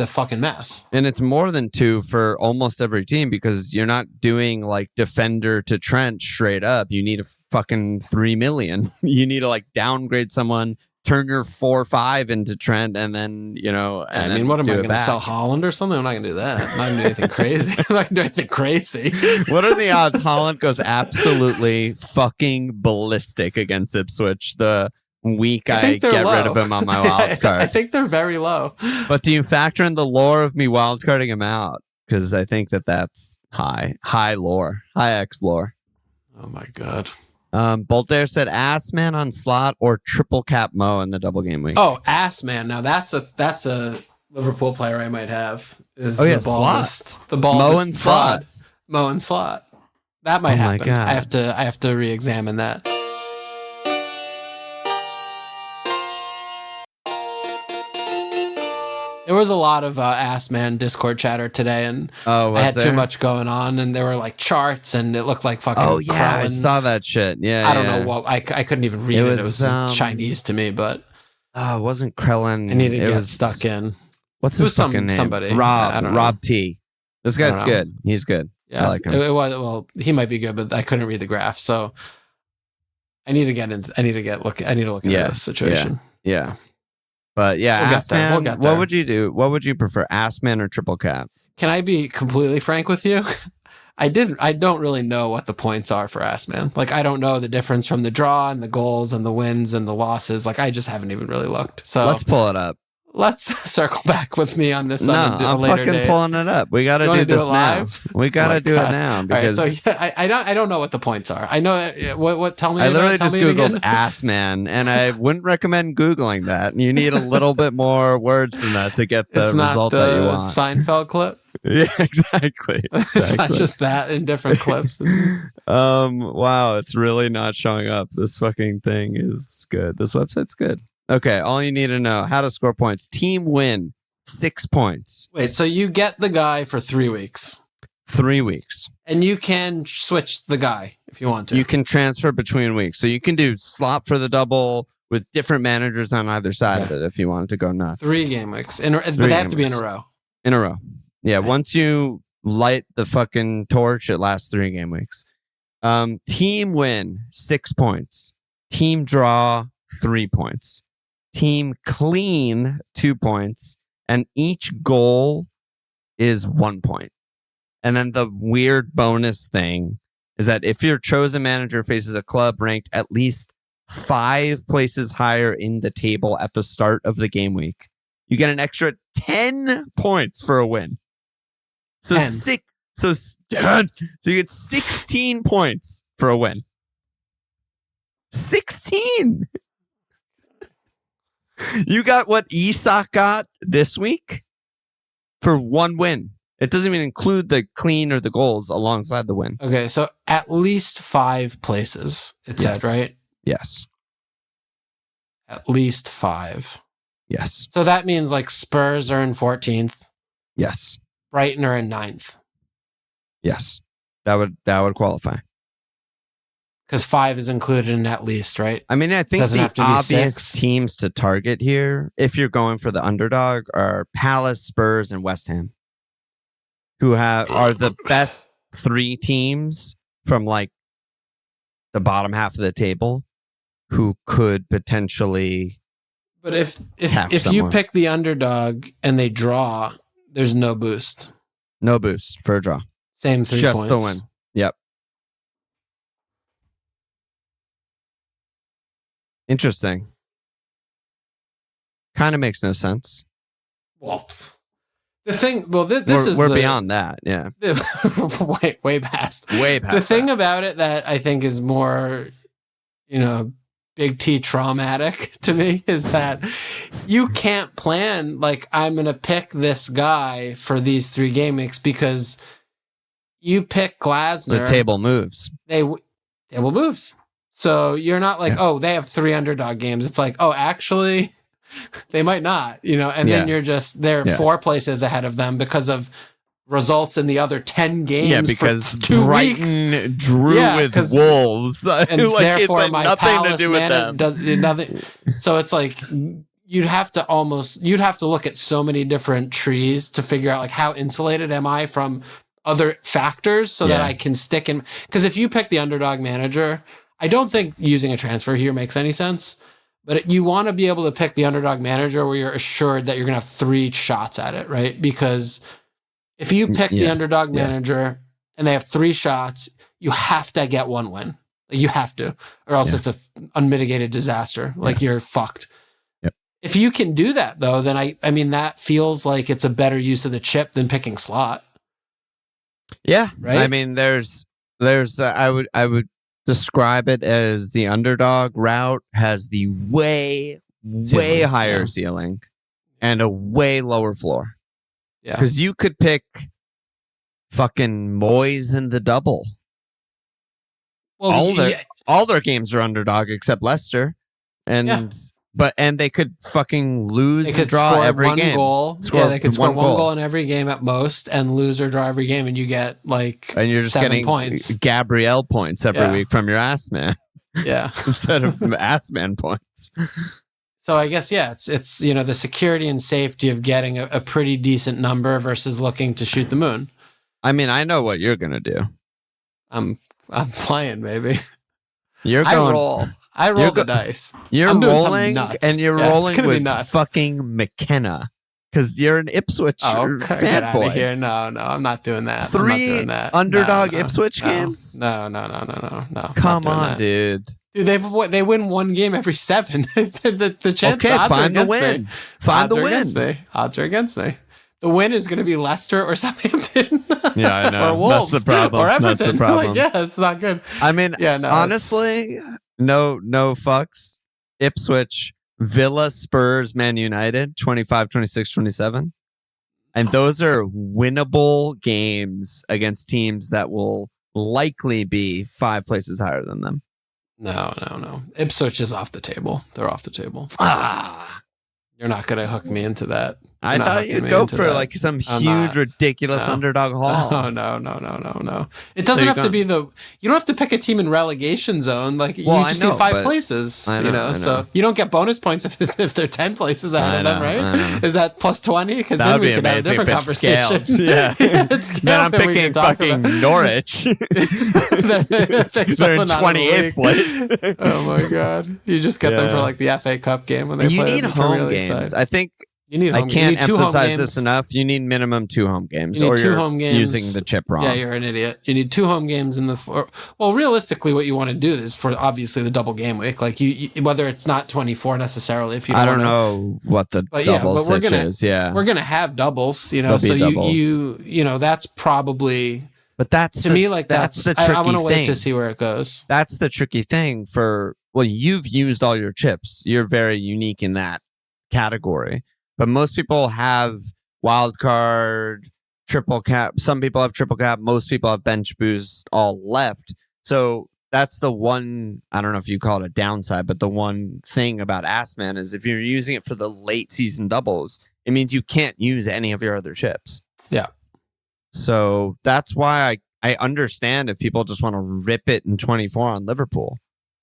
a fucking mess. And it's more than 2 for almost every team because you're not doing like defender to Trent straight up. You need a fucking 3 million. You need to like downgrade someone turn your 4-5 into Trent, and then I mean, what am I going to sell Holland or something? I'm not going to do that. I'm not going to do anything crazy. I'm not going to do anything crazy. What are the odds Holland goes absolutely fucking ballistic against Ipswich the week I get rid of him on my wild card? I think they're very low. But do you factor in the lore of me wildcarding him out? Because I think that's high lore, high X lore. Oh my god. Boltaire said ass man on slot or triple cap Mo in the double game week. Oh, ass man. Now that's a Liverpool player I might have. Is the baldest, slot. The baldest Mo and slot. Mo and slot. That might happen. God. I have to re-examine that. There was a lot of ass man Discord chatter today, and I had too much going on, and there were like charts, and it looked like fucking. Oh yeah, Krellin. I saw that shit. Yeah, I don't know what I couldn't even read it. It was Chinese to me, but it wasn't Krellin. I need to get stuck in. What's his fucking name? Somebody. Rob T. This guy's good. He's good. Yeah, I like him. He might be good, but I couldn't read the graph, so I need to get into. I need to look into this situation. Yeah. But yeah, we'll Assman, what would you do? What would you prefer, Assman or triple cap? Can I be completely frank with you? I don't really know what the points are for Assman. Like, I don't know the difference from the draw and the goals and the wins and the losses. Like, I just haven't even really looked. So let's pull it up. Let's circle back with me on this. I'm fucking pulling it up. We got to do this now. We got to do it now because I don't know what the points are. I know what. Tell me. I literally just googled ass man, and I wouldn't recommend googling that. You need a little bit more words than that to get the result that you want. Seinfeld clip. Yeah, exactly. It's not just that in different clips. Wow, it's really not showing up. This fucking thing is good. This website's good. Okay, all you need to know, how to score points. Team win, 6 points. Wait, so you get the guy for 3 weeks. 3 weeks. And you can switch the guy if you want to. You can transfer between weeks. So you can do slot for the double with different managers on either side of it if you wanted to go nuts. 3 game weeks. But they have to be in a row. In a row. Yeah, once you light the fucking torch, it lasts 3 game weeks. Team win, 6 points. Team draw, 3 points. Team clean, 2 points, and each goal is 1 point. And then the weird bonus thing is that if your chosen manager faces a club ranked at least 5 places higher in the table at the start of the game week, you get an extra 10 points for a win. So 10. So you get 16 points for a win. 16. You got what Isak got this week for 1 win. It doesn't even include the clean or the goals alongside the win. Okay, so at least 5 places, it said, right? Yes. At least 5. Yes. So that means like Spurs are in 14th. Yes. Brighton are in 9th. Yes. That would qualify. Because 5 is included in at least, right? I mean, I think the obvious 6 teams to target here, if you're going for the underdog, are Palace, Spurs, and West Ham, who are the best 3 teams from like the bottom half of the table, who could potentially. But if you pick the underdog and they draw, there's no boost. No boost for a draw. Same 3 just points. Just the win. Yep. Interesting. Kind of makes no sense. Well, the thing, we're beyond that, yeah. way past. Way past. The thing about it that I think is more, big T traumatic to me is that you can't plan like I'm going to pick this guy for these 3 game weeks because you pick Glasner. The table moves. Table moves. So you're not like, they have 3 underdog games. It's like, actually, they might not, and then you're just, they're 4 places ahead of them because of results in the other 10 games. Yeah, because for 2 Brighton weeks. drew with Wolves. And like, therefore, it's my nothing Palace to do with them. does nothing. So it's like, you'd have to look at so many different trees to figure out like how insulated am I from other factors so that I can stick in. Because if you pick the underdog manager, I don't think using a transfer here makes any sense. But you want to be able to pick the underdog manager where you're assured that you're going to have 3 shots at it, right? Because if you pick the underdog manager and they have 3 shots, you have to get 1 win. You have to, or else it's a unmitigated disaster. Like you're fucked. Yep. If you can do that though, then I mean, that feels like it's a better use of the chip than picking slot. Yeah. Right. I mean, I would describe it as the underdog route has the way higher ceiling and a way lower floor. Yeah. Because you could pick fucking Moyes in the double. Well, all their games are underdog except Leicester, and they could fucking lose. They could draw every game. They could score one goal in every game at most, and lose or draw every game, and you get and you're just 7 getting points. Gabrielle points every week from your ass man. Yeah, instead of ass man points. So I guess it's the security and safety of getting a pretty decent number versus looking to shoot the moon. I mean, I know what you're gonna do. I'm playing, baby. I roll the dice. You're rolling, and you're rolling with fucking McKenna because you're an Ipswich fanboy. Get out of here! No, I'm not doing that. 3 underdog Ipswich games. No. Come on, dude. Dude, they win 1 game every 7. the chance. Okay, find the win. Find the win. Odds are against me. The win is going to be Leicester or Southampton. Yeah, I know. Or Wolves. That's the problem. Or Everton. That's the problem. It's not good. I mean, honestly, no fucks. Ipswich, Villa, Spurs, Man United, 25, 26, 27. And those are winnable games against teams that will likely be 5 places higher than them. No. Ipswich is off the table. They're off the table. You're not going to hook me into that. I thought you'd go for like some huge, ridiculous underdog haul. No. It doesn't have to be you don't have to pick a team in relegation zone. Like you just need 5 places, I know. So you don't get bonus points if they're 10 places ahead of them, right? Is that plus 20? Because then we could have a different conversation. Yeah. Then I'm picking fucking Norwich. They're in 28th place. Oh my God. You just get them for like the FA Cup game when they play. You need home games. I think I can't emphasize this enough. You need minimum 2 home games, or you're using the chip wrong. Yeah, you're an idiot. You need 2 home games in the. Well, realistically, what you want to do is for obviously the double game week, like you whether it's not 24 necessarily. If you don't know what the double stitch is. Yeah, we're gonna have doubles. So doubles. you that's probably. But that's to me like that's the tricky I want to wait thing. To see where it goes. That's the tricky thing for. Well, you've used all your chips. You're very unique in that category. But most people have Wildcard, triple cap. Some people have triple cap. Most people have bench boost all left. So that's the one, I don't know if you call it a downside, but the one thing about Assman is if you're using it for the late season doubles, it means you can't use any of your other chips. Yeah. So that's why I understand if people just want to rip it in 24 on Liverpool.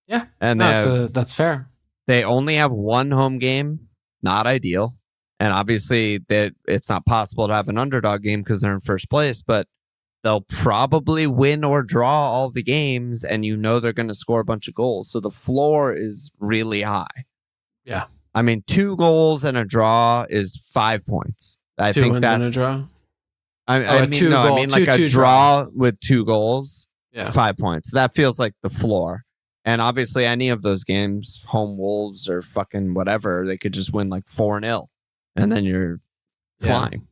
Yeah. And that's fair. They only have 1 home game. Not ideal. And obviously that it's not possible to have an underdog game because they're in first place, but they'll probably win or draw all the games and they're going to score a bunch of goals. So the floor is really high. Yeah. I mean, 2 goals and a draw is 5 points. I 2 think wins that's and a draw. I mean like a draw with 2 goals, 5 points. That feels like the floor. And obviously any of those games, home Wolves or fucking whatever, they could just win like 4-0. And then you're flying.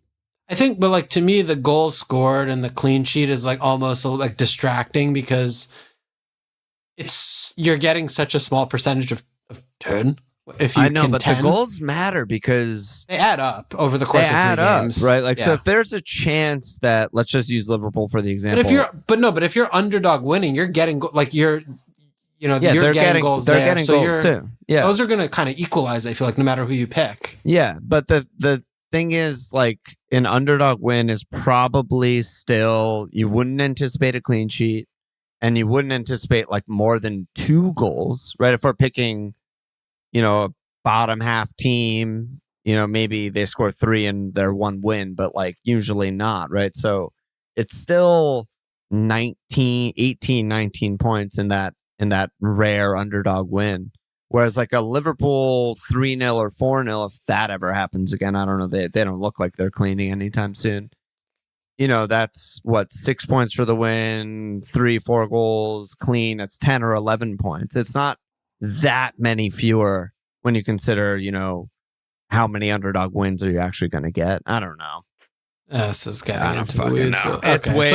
I think, but like to me, the goals scored and the clean sheet is like almost like distracting because you're getting such a small percentage of turn. If you but the goals matter because they add up over the course of 3 games, right? Like so, if there's a chance that let's just use Liverpool for the example. But if you're underdog winning, you're getting you're getting goals. They're getting goals too. Yeah, those are going to kind of equalize. I feel like no matter who you pick. Yeah, but the thing is, like an underdog win is probably still you wouldn't anticipate a clean sheet, and you wouldn't anticipate like more than 2 goals, right? If we're picking, a bottom half team, maybe they score 3 and they're 1 win, but like usually not, right? So it's still 18, 19 points in that rare underdog win, Whereas like a Liverpool 3-0 or 4-0, if that ever happens again, I don't know. They don't look like they're cleaning anytime soon. That's 6 points for the win, 3-4 goals, clean. That's 10 or 11 points. It's not that many fewer when you consider, how many underdog wins are you actually going to get? I don't know. This is getting into the weeds. So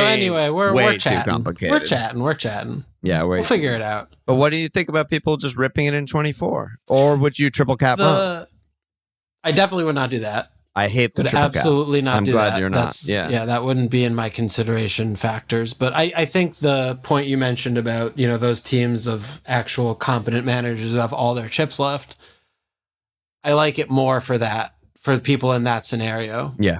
anyway, we're chatting. Too complicated. We're chatting. Yeah, we'll figure it out. But what do you think about people just ripping it in 24? Or would you triple cap? I definitely would not do that. I hate the triple cap. Absolutely not do that. I'm glad you're not. Yeah, that wouldn't be in my consideration factors. But I think the point you mentioned about, those teams of actual competent managers who have all their chips left, I like it more for that, for people in that scenario. Yeah.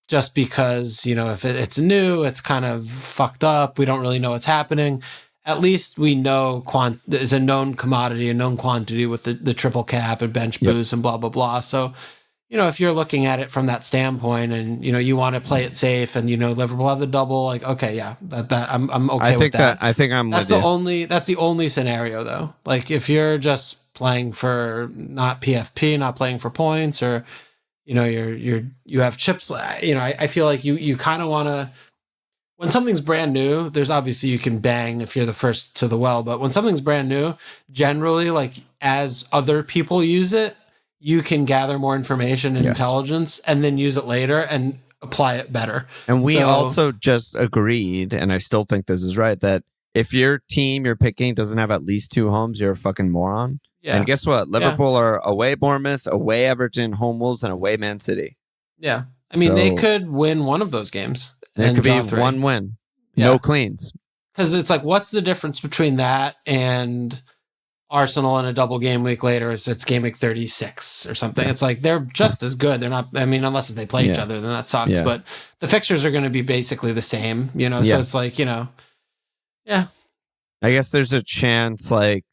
Just because, if it's new, it's kind of fucked up. We don't really know what's happening. At least we know there's a known commodity, a known quantity with the triple cap and bench boost and blah, blah, blah. So, if you're looking at it from that standpoint and, you want to play it safe and, Liverpool have the double, like, okay, yeah, that I'm okay with that. I think I'm that's with you. That's the only scenario though. Like if you're just playing for not PFP, not playing for points or, you have chips, I feel like you kind of want to, when something's brand new, there's obviously you can bang if you're the first to the well, but when something's brand new, generally like as other people use it, you can gather more information and intelligence and then use it later and apply it better. And we also just agreed, and I still think this is right, that if your team you're picking doesn't have at least 2 homes, you're a fucking moron. Yeah. And guess what? Liverpool are away Bournemouth, away Everton, home Wolves, and away Man City. Yeah. I mean, they could win one of those games. It could be 3. 1 win. Yeah. No cleans. Because it's like, what's the difference between that and Arsenal in a double game week later? It's game week 36 or something. Yeah. It's like, they're just as good. They're not, unless if they play each other, then that sucks. Yeah. But the fixtures are going to be basically the same, so it's like, yeah. I guess there's a chance like,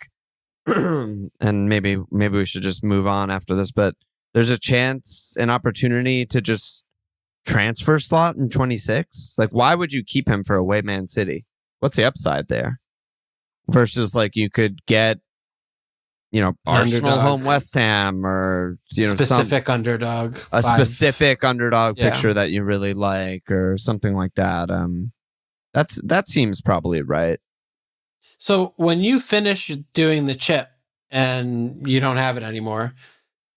and maybe we should just move on after this, but there's a chance, an opportunity to just transfer slot in 26. Like, why would you keep him for away Man City? What's the upside there? Versus like you could get, Arsenal home West Ham or, specific underdog. A specific underdog fixture that you really like or something like that. That seems probably right. So when you finish doing the chip and you don't have it anymore,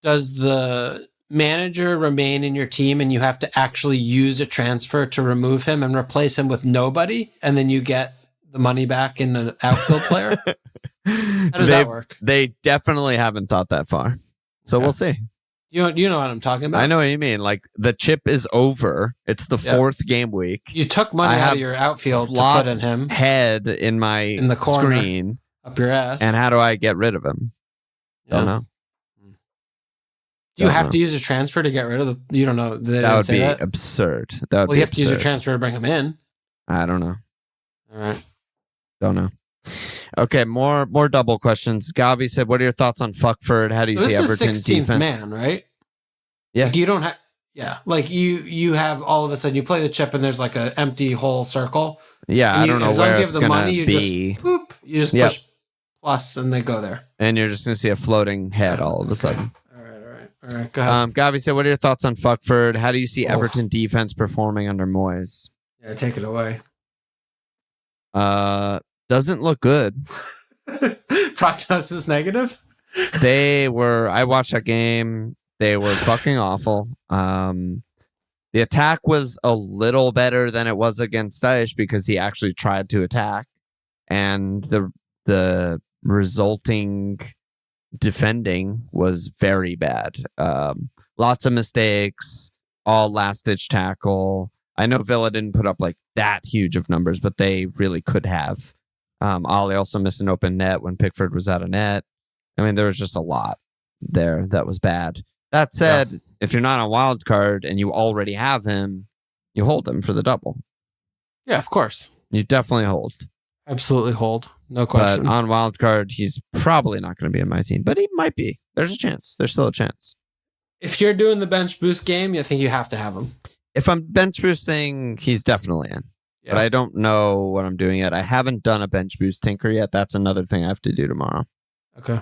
does the manager remain in your team and you have to actually use a transfer to remove him and replace him with nobody? And then you get the money back in an outfield player? How does that work? They definitely haven't thought that far. So we'll see. You know what I'm talking about? I know what you mean. Like the chip is over. It's the 4th game week. You took money out of your outfield to put in him. Head in the corner, screen up your ass. And how do I get rid of him? Don't know. Do you have to use a transfer to get rid of the? You don't know. That would be absurd. You have to use a transfer to bring him in. I don't know. All right. Don't know. Okay, more double questions. Gavi said, "What are your thoughts on Fuckford? How do you see Everton defense?" 16th man, right? Yeah. Like you don't have. Yeah, like you have all of a sudden you play the chip and there's like an empty whole circle. Yeah, I don't know where it's going to be. You just push plus and they go there. And you're just going to see a floating head all of a sudden. All right. Go ahead. Gavi said, "What are your thoughts on Fuckford? How do you see Everton defense performing under Moyes?" Yeah, take it away. Doesn't look good. Prognosis negative? I watched that game. They were fucking awful. The attack was a little better than it was against Dyche because he actually tried to attack. And the resulting defending was very bad. Lots of mistakes, all last-ditch tackle. I know Villa didn't put up like that huge of numbers, but they really could have. Ollie also missed an open net when Pickford was out of net. I mean, there was just a lot there that was bad. That said, if you're not on Wildcard and you already have him, you hold him for the double. Yeah, of course. You definitely hold. Absolutely hold. No question. But on Wildcard, he's probably not going to be in my team, but he might be. There's a chance. There's still a chance. If you're doing the bench boost game, I think you have to have him. If I'm bench boosting, he's definitely in. Yeah. But I don't know what I'm doing yet. I haven't done a bench boost tinker yet. That's another thing I have to do tomorrow. Okay.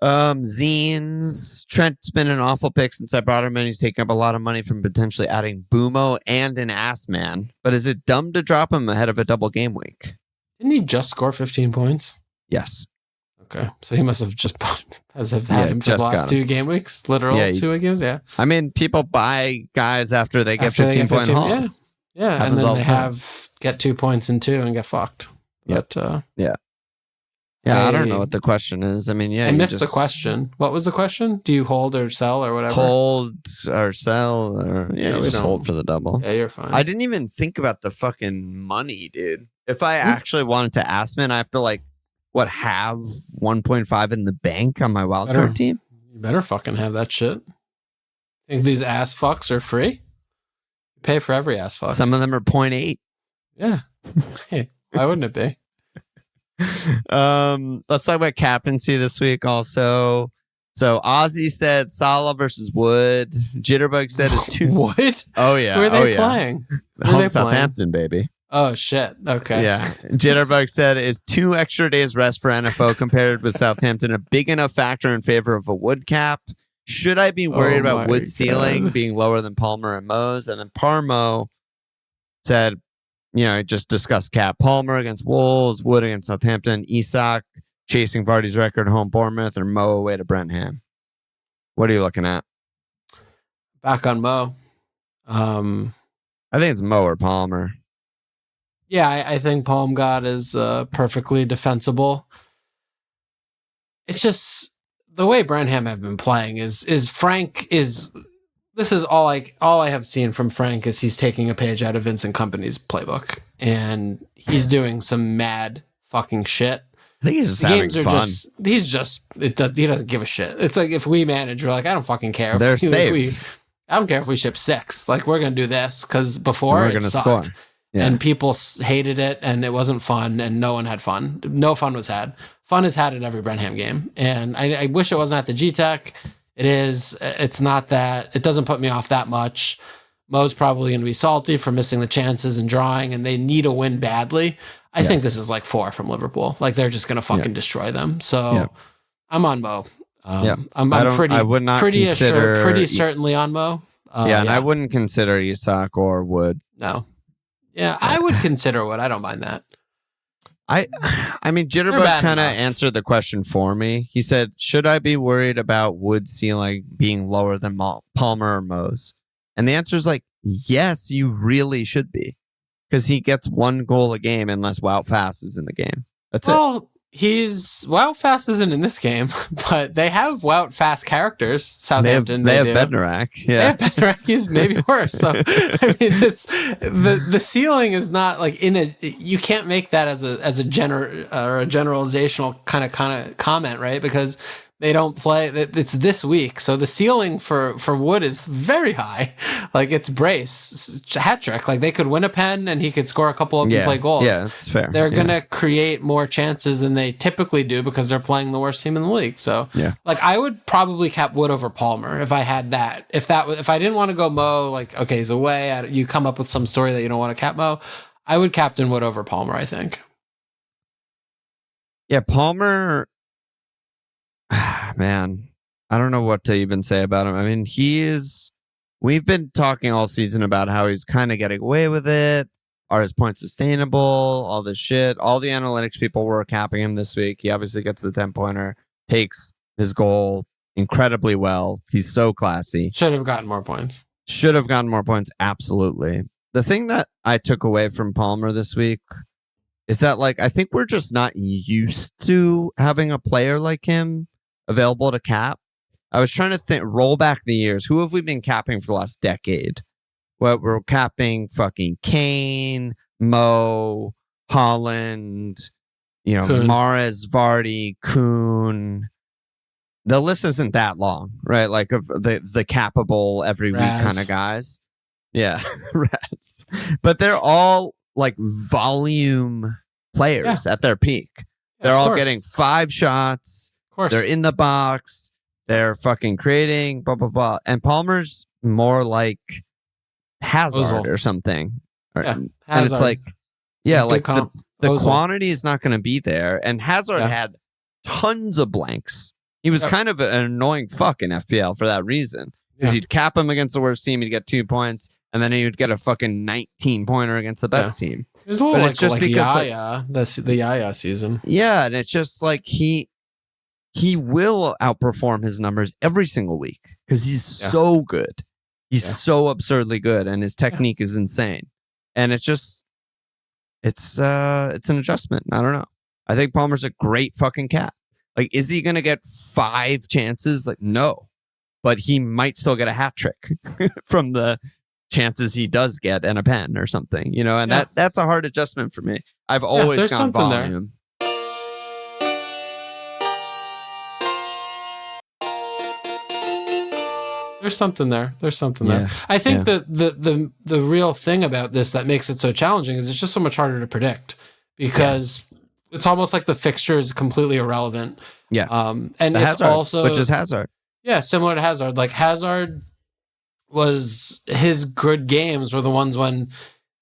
Zines. Trent's been an awful pick since I brought him in. He's taking up a lot of money from potentially adding Boomo and an ass man. But is it dumb to drop him ahead of a double game week? Didn't he just score 15 points? Yes. Okay. So he must have just had him for the last 2 game weeks? Literal 2 games? Yeah. I mean, people buy guys after they get 15-point hauls. Yeah. And then they get 2 points in 2 and get fucked. Yep. But, yeah, I don't know what the question is. I mean, I missed the question. What was the question? Do you hold or sell or whatever? Hold or sell or you just hold for the double. Yeah, you're fine. I didn't even think about the fucking money, dude. If I actually wanted to ask man, I have to have 1.5 in the bank on my wildcard team? You better fucking have that shit. Think these ass fucks are free? You pay for every ass fuck. Some of them are 0.8. Yeah. Hey, why wouldn't it be? Let's talk about captaincy this week also. So Ozzy said Salah versus Wood. Jitterbug said it's 2. Wood? Oh yeah. Who are they playing? Southampton, baby. Oh shit. Okay. Yeah. Jitterbug said it's 2 extra days rest for NFO compared with Southampton, a big enough factor in favor of a Wood cap. Should I be worried about Wood's ceiling being lower than Palmer and Mo's? And then Parmo said, just discussed cap. Palmer against Wolves, Wood against Southampton, Isak chasing Vardy's record home Bournemouth, or Mo away to Brentham. What are you looking at? Back on Mo. I think it's Mo or Palmer. Yeah, I think Palmgod is perfectly defensible. It's just the way Brentham have been playing is Frank is. This is all I have seen from Frank is he's taking a page out of Vincent Kompany's playbook and he's doing some mad fucking shit. I think he's just having fun. He doesn't give a shit. It's like if we manage, we're like, I don't fucking care. They're safe. I don't care if we ship 6. Like we're gonna do this because before it sucked. Score. Yeah. And people hated it and it wasn't fun and no one had fun. No fun was had. Fun is had at every Brentham game. And I wish it wasn't at the G-Tech. It is. It's not that. It doesn't put me off that much. Mo's probably going to be salty for missing the chances and drawing, and they need a win badly. I think this is 4 from Liverpool. They're just going to fucking destroy them. So I'm on Mo. I'm pretty certainly on Mo. And I wouldn't consider Isak or Wood. No. Yeah, I would consider Wood. I don't mind that. I mean, Jitterbug kind of answered the question for me. He said, should I be worried about Wood's ceiling being lower than Palmer or Mo's? And the answer is yes, you really should be. Because he gets 1 goal a game unless Wout Fast is in the game. That's it. Wout Fast isn't in this game, but they have Wout Fast characters. Southampton, they have Bednarak. Yeah, they have Bednarak. He's maybe worse. So I mean, it's the ceiling is not you can't make that as a generalizational kind of comment, right? Because they don't play. It's this week, so the ceiling for Wood is very high. It's brace hat trick. They could win a pen and he could score a couple of play goals. Yeah, that's fair. They're gonna create more chances than they typically do because they're playing the worst team in the league. So I would probably cap Wood over Palmer if I had that. If I didn't want to go Mo, okay, he's away. You come up with some story that you don't want to cap Mo. I would captain Wood over Palmer. I think. Yeah, Palmer. Man, I don't know what to even say about him. I mean, we've been talking all season about how he's kind of getting away with it. Are his points sustainable? All this shit. All the analytics people were capping him this week. He obviously gets the 10-pointer, takes his goal incredibly well. He's so classy. Should have gotten more points. Absolutely. The thing that I took away from Palmer this week is that, I think we're just not used to having a player like him available to cap. I was trying to roll back the years. Who have we been capping for the last decade? Well, we're capping fucking Kane, Mo, Holland, Mahrez, Vardy, Kuhn. The list isn't that long, right? Of the cappable every week kind of guys. Yeah, Rats. But they're all volume players at their peak. They're all getting 5 shots. They're in the box. They're fucking creating, blah, blah, blah. And Palmer's more like Hazard or something. And it's the quantity is not going to be there. And Hazard had tons of blanks He was kind of an annoying fuck in FPL for that reason. Because you'd cap him against the worst team, he'd get 2 points, and then he'd get a fucking 19-pointer against the best team. It was a little like Yaya, the Yaya season. Yeah, and it's just like he will outperform his numbers every single week because he's so good. He's so absurdly good, and his technique is insane. And it's just, it's an adjustment. I don't know. I think Palmer's a great fucking cat. Like, is he going to get 5 chances? Like, no. But he might still get a hat trick from the chances he does get and a pen or something, you know, and that's a hard adjustment for me. I've always gone volume. There's something there. I think that the real thing about this that makes it so challenging is it's just so much harder to predict because it's almost like the fixture is completely irrelevant. Yeah. And the it's Hazard, also, which is Hazard. Yeah, similar to Hazard. Like Hazard was, his good games were the ones when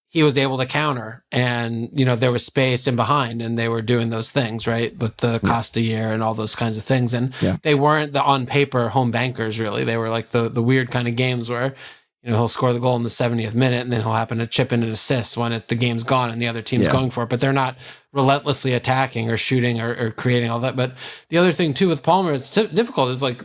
he was able to counter and, you know, there was space in behind and they were doing those things, right? With the Costa year and all those kinds of things. And they weren't the on paper home bankers, really. They were like the weird kind of games where, you know, he'll score the goal in the 70th minute and then he'll happen to chip in an assist when the game's gone and the other team's going for it. But they're not relentlessly attacking or shooting or creating all that. But the other thing, too, with Palmer, it's difficult is like,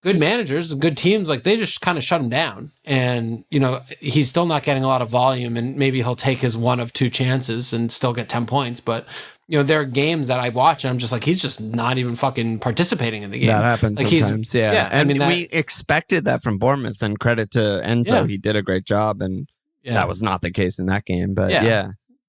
good managers and good teams, like they just kind of shut him down. And, you know, he's still not getting a lot of volume and maybe he'll take his 1 of 2 chances and still get 10 points. But, you know, there are games that I watch and I'm just like, he's just not even fucking participating in the game. That happens like sometimes. And I mean, we expected that from Bournemouth, and credit to Enzo. He did a great job. And that was not the case in that game. But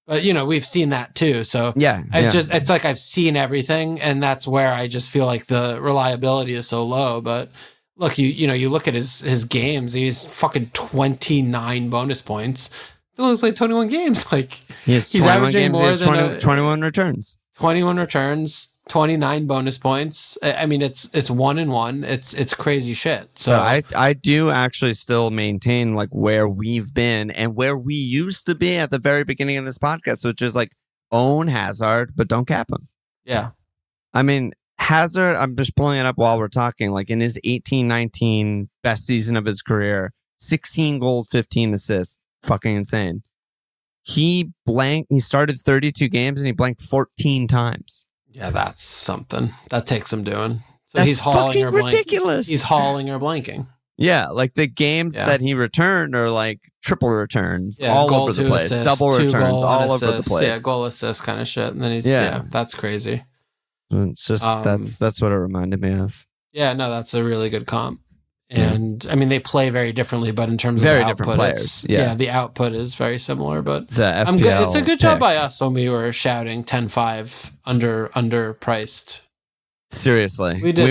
But, you know, we've seen that too. So it's like I've seen everything. And that's where I just feel like the reliability is so low. But look, you know, you look at his games, he's fucking 29 bonus points. He only played 21 games. Like he's averaging more than 21 returns. 21 returns, 29 bonus points. I mean, it's 1-1. It's crazy shit. So I do actually still maintain like where we've been and where we used to be at the very beginning of this podcast, which is like own Hazard, but don't cap him. Yeah. I mean, Hazard, I'm just pulling it up while we're talking, like in his 18-19 best season of his career, 16 goals, 15 assists, fucking insane. He started 32 games and he blanked 14 times. Yeah, that's something. That takes some doing. So that's he's hauling or ridiculous. He's hauling or blanking. Yeah, like the games that he returned are like triple returns all over the place. Assist, double returns all over the place. Yeah, goal assist kind of shit. And then he's that's crazy. It's just that's what it reminded me of. Yeah, no, that's a really good comp. And I mean, they play very differently, but in terms of the output, different players. The output is very similar. But the FPL it's a good job by us when we were shouting 10-5 underpriced. Seriously, we did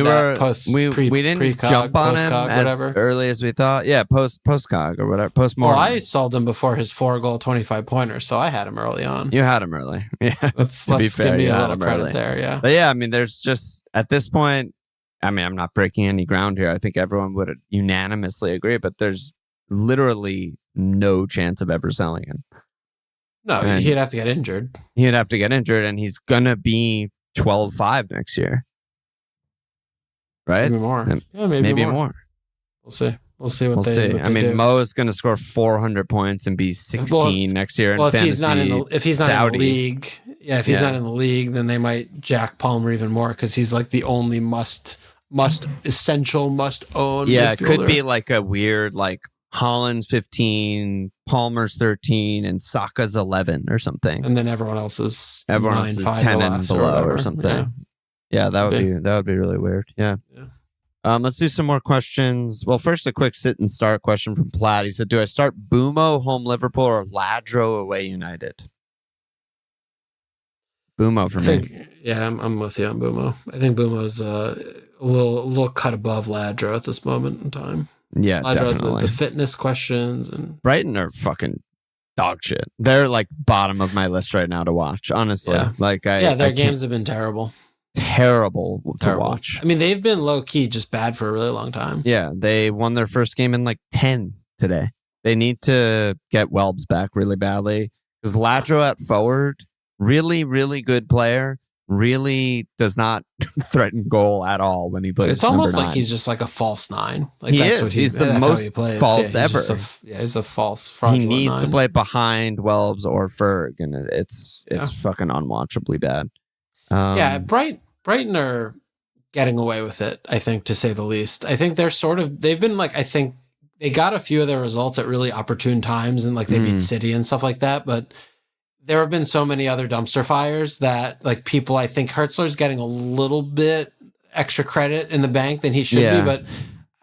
we didn't jump on him as early as we thought. Yeah, postcog or whatever. Post-mortem. Well, I sold him before his 4-goal 25-pointer, so I had him early on. You had him early. Yeah, let's give me a little credit there. Yeah, but I mean, there's just at this point. I mean, I'm not breaking any ground here. I think everyone would unanimously agree, but there's literally no chance of ever selling him. No, he'd have to get injured. He'd have to get injured, and he's going to be 12-5 next year. Right? Maybe more. Maybe more. We'll see. We'll see what they do. I mean, Mo is going to score 400 points and be 16 next year. Well, if he's not in the league, if he's not in the league, then they might jack Palmer even more because he's like the only must own. Yeah, midfielder. It could be like a weird like Holland's 15, Palmer's 13, and Saka's 11 or something, and then everyone else is 10 and below or something. Yeah, that would be really weird. Yeah. Let's do some more questions. Well, first, a quick sit and start question from Platt. He said, do I start Bumo home Liverpool or Ladro away United? Bumo for me. Yeah, I'm with you on Bumo. I think Bumo's a little cut above Ladro at this moment in time. Yeah, Ladro's definitely. The fitness questions. And Brighton are fucking dog shit. They're like bottom of my list right now to watch, honestly. Yeah. Their games have been terrible. Terrible to watch. I mean, they've been low-key just bad for a really long time. Yeah, they won their first game in like 10 today. They need to get Welbs back really badly because Ladro at forward, really, really good player, really does not threaten goal at all when he plays. It's almost number like 9. he's just like a false 9. Like He that's is. what He's the that's most how he plays. false he's ever. He's a false He fraudulent needs 9. to play behind Welbs or Ferg, and it's fucking unwatchably bad. Brighton are getting away with it, I think, to say the least. I think they've been like, I think they got a few of their results at really opportune times, and like they beat City and stuff like that, but there have been so many other dumpster fires that like people, I think Hertzler's getting a little bit extra credit in the bank than he should be, but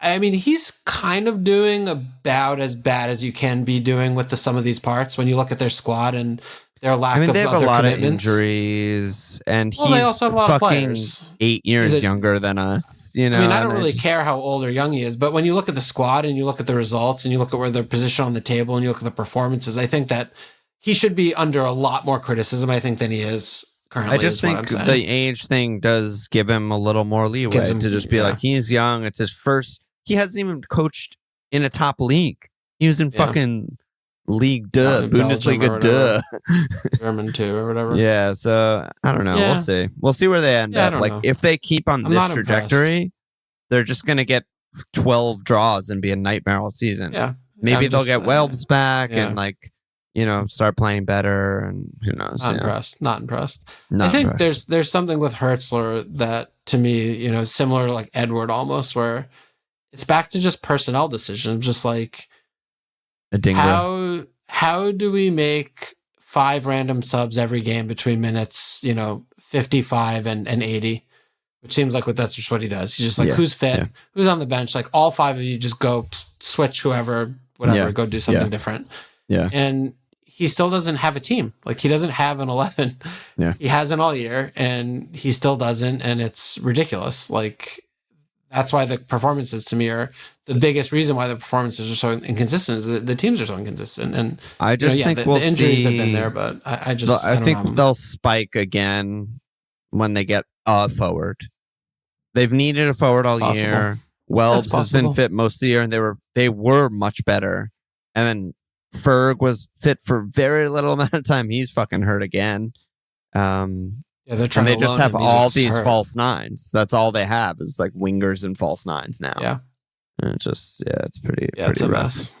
I mean, he's kind of doing about as bad as you can be doing with some of these parts when you look at their squad and their lack of they have other a lot commitments. Of injuries, and he's they also have a lot of fucking players. 8 years younger than us. You know, I mean, I don't really care how old or young he is, but when you look at the squad and you look at the results and you look at where they're positioned on the table and you look at the performances, I think that he should be under a lot more criticism, I think, than he is currently. I just think the age thing does give him a little more leeway to just be like, he's young. It's his first. He hasn't even coached in a top league. He was in fucking League Bundesliga German 2 or whatever. Yeah, so I don't know. We'll see. We'll see where they end up. Like if they keep on this trajectory, they're just gonna get 12 draws and be a nightmare all season. Yeah, maybe they'll get Welbs back and like, you know, start playing better, and who knows. Not impressed. I think there's something with Hertzler that to me, you know, similar to like Edward almost, where it's back to just personnel decisions, just like how do we make 5 random subs every game between minutes, you know, 55 and 80, which seems like that's just what he does. He's just like, who's fit, who's on the bench, like all 5 of you just go switch whoever, whatever, go do something different. Yeah. And he still doesn't have a team. Like he doesn't have an 11. Yeah. He hasn't all year and he still doesn't. And it's ridiculous. Like that's why the performances to me are the biggest reason why the performances are so inconsistent is that the teams are so inconsistent. And I just think the injuries have been there, but I think they'll spike again when they get a forward. They've needed a forward all year. Welbs has been fit most of the year and they were much better. And then Ferg was fit for very little amount of time. He's fucking hurt again. They're trying. And they just have all these false 9s. That's all they have is like wingers and false 9s now. Yeah, and it's just it's pretty. It's a rough. mess.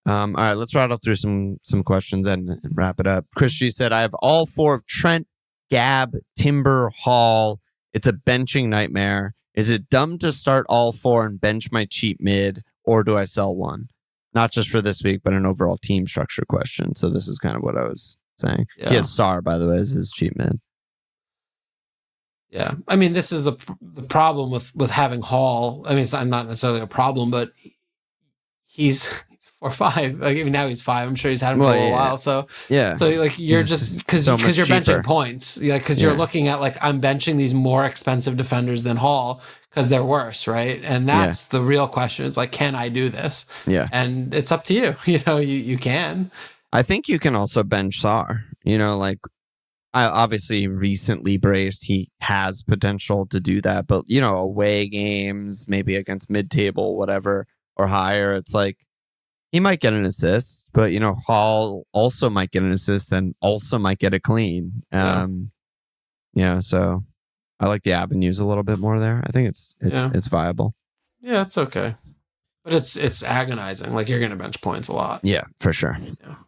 All right, let's rattle through some questions and wrap it up. Chris G said, "I have all 4 of Trent, Gab, Timber, Hall. It's a benching nightmare. Is it dumb to start all 4 and bench my cheap mid, or do I sell one? Not just for this week, but an overall team structure question." So this is kind of what I was saying. Yeah. He has Sar, by the way, as his cheap mid. Yeah, I mean, this is the problem with having Hall. I mean, it's not necessarily a problem, but he's 4-5. Like, I mean, now he's 5. I'm sure he's had him for a while. So so like you're just because you're benching points, because you're looking at like I'm benching these more expensive defenders than Hall because they're worse, right? And that's the real question. It's like, can I do this? Yeah, and it's up to you. You know, you can. I think you can also bench Sar. You know, like. I obviously recently braced. He has potential to do that, but you know, away games, maybe against mid-table, whatever, or higher, it's like he might get an assist, but you know, Hall also might get an assist and also might get a clean. So I like the avenues a little bit more there. I think it's viable. Yeah, it's okay, but it's agonizing. Like you're going to bench points a lot. Yeah, for sure.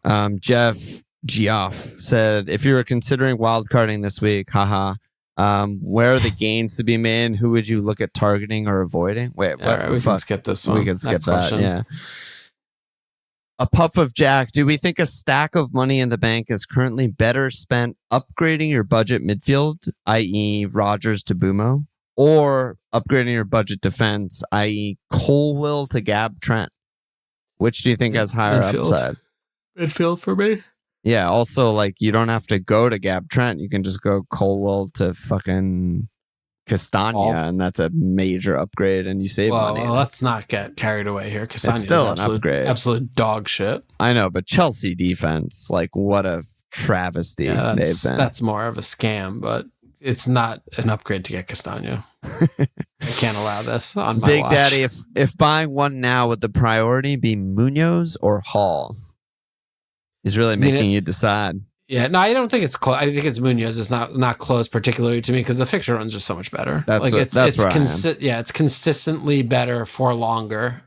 Yeah. Jeff Geoff said, if you were considering wildcarding this week, where are the gains to be made? Who would you look at targeting or avoiding? Wait, what? Right, we can skip this one. We can skip that. Question. Yeah. A puff of Jack. Do we think a stack of money in the bank is currently better spent upgrading your budget midfield, i.e. Rodgers to Bumo, or upgrading your budget defense, i.e. Colwill to Gab Trent? Which do you think has higher upside? Midfield for me. Yeah, also, like, you don't have to go to Gab Trent. You can just go Colwill to fucking Castagna, and that's a major upgrade, and you save money. Well, let's not get carried away here. Castagna is still an upgrade. Absolute dog shit. I know, but Chelsea defense, like, what a travesty they've been. That's more of a scam, but it's not an upgrade to get Castagna. I can't allow this on my Big watch. Daddy, if buying one now, would the priority be Munoz or Hall? He's really making you decide. Yeah, no, I don't think it's close. I think it's Munoz. It's not close particularly to me because the fixture run's just so much better. It's consistently better for longer.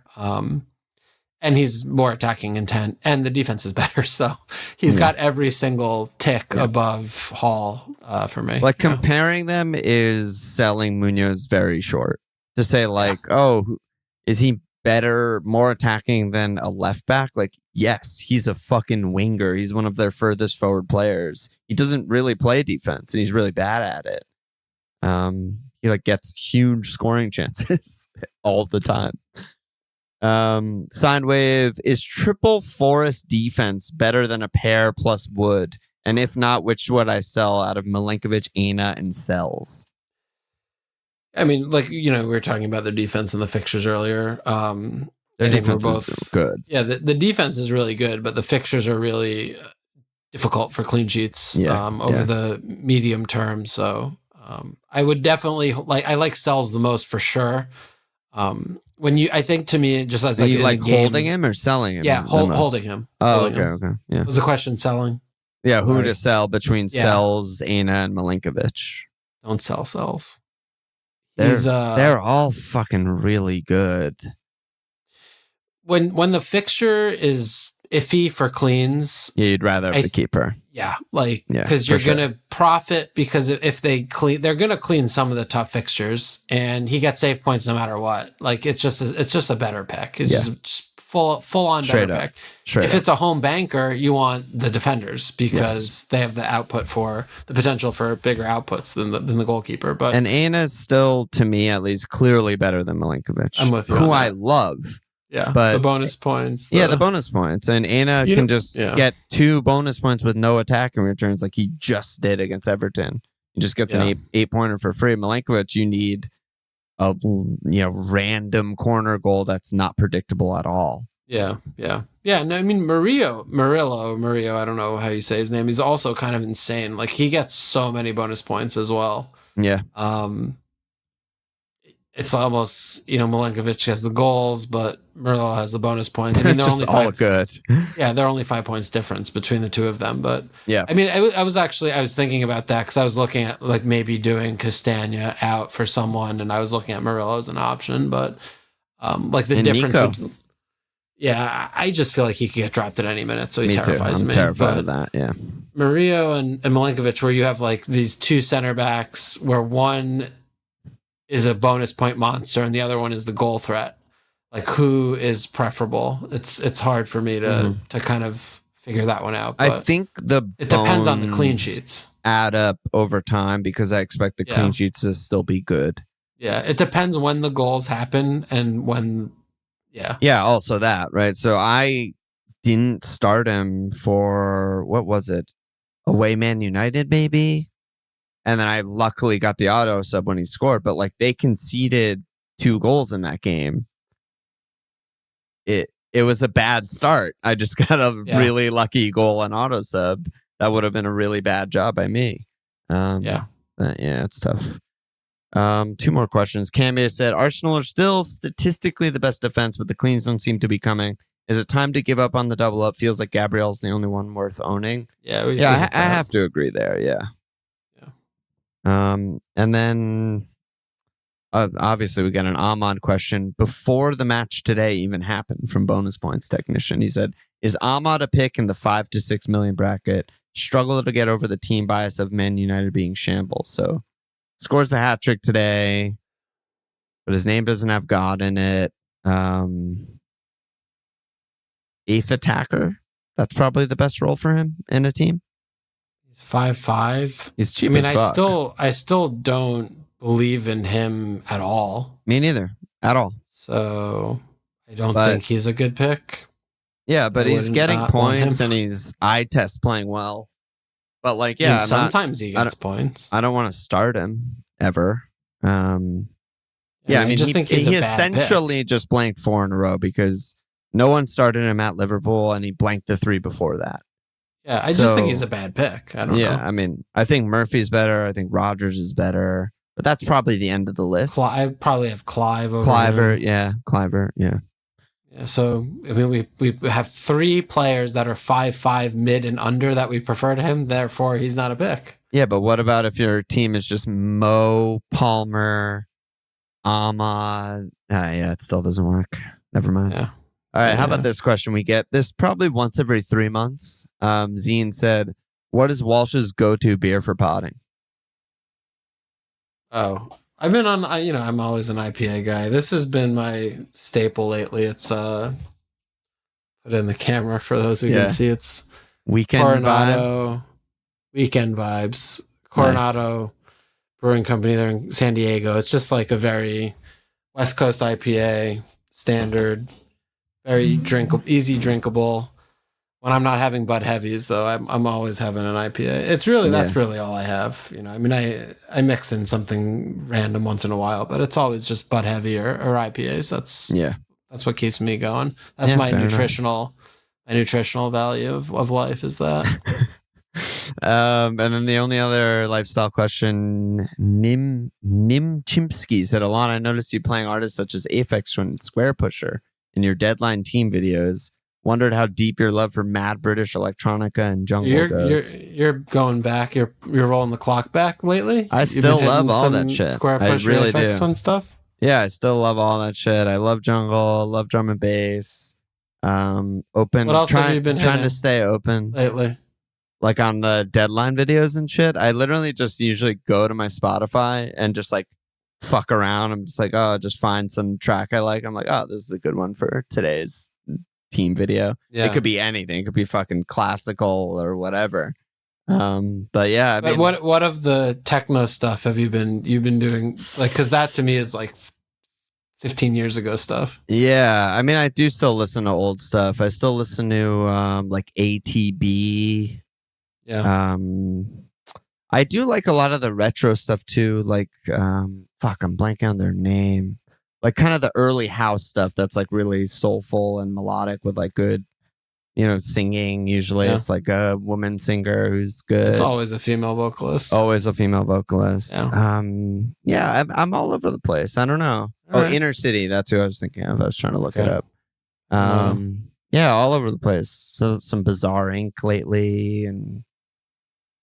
And he's more attacking intent, and the defense is better. So he's got every single tick above Hall for me. Like comparing them is selling Munoz very short. To say like, oh, is he better, more attacking than a left back? Like, yes, he's a fucking winger. He's one of their furthest forward players. He doesn't really play defense, and he's really bad at it. He like gets huge scoring chances all the time. Signwave, is triple Forest defense better than a pair plus Wood? And if not, which would I sell out of Milinkovic, Aina, and Sells? I mean, like, we were talking about their defense and the fixtures earlier. Their defense is good. Yeah, the defense is really good, but the fixtures are really difficult for clean sheets over the medium term. So I would definitely I like Sells the most for sure. I think to me, just as like, you like holding him or selling him? Yeah, holding him. Oh, okay. Yeah. Was the question selling? Yeah, who to sell between Sells, Aina, and Milinkovic? Don't sell Sells. They're all fucking really good. When the fixture is iffy for cleans, you'd rather have the keeper. Yeah, because you're gonna profit because if they clean, they're gonna clean some of the tough fixtures, and he gets save points no matter what. Like it's just a better pick. It's just full on better pick. If it's a home banker, you want the defenders because they have the output for the potential for bigger outputs than the goalkeeper. But Aina is still, to me at least, clearly better than Milinkovic, I'm with you, who I love. Yeah, but the bonus points. The bonus points. And Aina can just get 2 bonus points with no attacking returns like he just did against Everton. He just gets an 8-pointer for free. Milinkovic, you need a random corner goal that's not predictable at all. Yeah. No, I mean Murillo, I don't know how you say his name. He's also kind of insane. Like he gets so many bonus points as well. Yeah. It's almost, Milinkovic has the goals, but Murillo has the bonus points. They're just all good. Yeah, they're only 5 points difference between the two of them. But yeah, I mean, I was thinking about that because I was looking at like maybe doing Castagna out for someone, and I was looking at Murillo as an option, but like the difference. Yeah, I just feel like he could get dropped at any minute, so he terrifies me. I'm terrified of that, yeah. Murillo and Milinkovic, where you have like these 2 center backs, where one is a bonus point monster and the other one is the goal threat. Like, who is preferable? It's hard for me to kind of figure that one out. I think it depends on the clean sheets. Add up over time because I expect the clean sheets to still be good. Yeah, it depends when the goals happen and when. Yeah, also that, right? So I didn't start him for, what was it? Away Man United, maybe? And then I luckily got the auto sub when he scored, but like they conceded 2 goals in that game. It was a bad start. I just got a really lucky goal and auto sub. That would have been a really bad job by me. It's tough. 2 more questions. Camia said, Arsenal are still statistically the best defense, but the cleans don't seem to be coming. Is it time to give up on the double up? Feels like Gabriel's the only one worth owning. I have to agree there. Yeah. And then obviously we got an Alon question before the match today even happened from Bonus Points Technician. He said, is Ahmad a pick in the 5 to 6 million bracket? Struggle to get over the team bias of Man United being shambles. So scores the hat trick today, but his name doesn't have God in it. 8th attacker. That's probably the best role for him in a team. He's 5'5". He's cheap as fuck. I still don't believe in him at all. Me neither. At all. So I don't think he's a good pick. Yeah, but he's getting points and he's eye test playing well. But like, sometimes he gets points. I don't want to start him ever. I just think he's he essentially just blanked 4 in a row because no one started him at Liverpool and he blanked the 3 before that. Yeah, I just think he's a bad pick. I don't know. I mean, I think Murphy's better. I think Rodgers is better. But that's probably the end of the list. I probably have Clive over Cliver, him. Cliver, yeah. Yeah, so I mean, we have 3 players that are 5'5" mid and under that we prefer to him. Therefore, he's not a pick. Yeah, but what about if your team is just Mo, Palmer, Ahmad? Yeah, it still doesn't work. Never mind. Yeah. All right, how about this question? We get this probably once every 3 months. Zine said, what is Walsh's go-to beer for potting? Oh, I've been on, I'm always an IPA guy. This has been my staple lately. It's, put in the camera for those who can see. It's Weekend Coronado, vibes. Weekend Vibes. Coronado Brewing Company. They're in San Diego. It's just like a very West Coast IPA, standard, very drinkable, easy drinkable. When I'm not having Bud Heavies, though, I'm always having an IPA. It's really that's really all I have. I mean, I mix in something random once in a while, but it's always just Bud Heavy or IPAs. That's what keeps me going. That's my nutritional value of life is that. And then the only other lifestyle question, Nim Chimsky said, Alon, I noticed you playing artists such as Aphex Twin and Square Pusher in your Deadline team videos. Wondered how deep your love for mad British electronica and jungle goes. You're going back. You're rolling the clock back lately. I still love all that shit. Square Pusher, I really Aphex do. Twin stuff. Yeah, I still love all that shit. I love jungle, love drum and bass. Open. What else have you been trying to stay open lately? Like on the Deadline videos and shit. I literally just usually go to my Spotify and just like fuck around. I'm just like, just find some track I like. I'm like, this is a good one for today's team video. Yeah. It could be anything. It could be fucking classical or whatever. But yeah, I mean, what of the techno stuff have you been doing? Like, because that to me is like 15 years ago stuff. Yeah, I mean, I do still listen to old stuff. I still listen to like ATB. Yeah. I do like a lot of the retro stuff too. Like, I'm blanking on their name. Like kind of the early house stuff that's like really soulful and melodic with like good, singing. Usually it's like a woman singer who's good. It's always a female vocalist. Always a female vocalist. Yeah. I'm all over the place. I don't know. Right. Inner City. That's who I was thinking of. I was trying to look it up. Yeah, all over the place. So some Bizarre Ink lately, and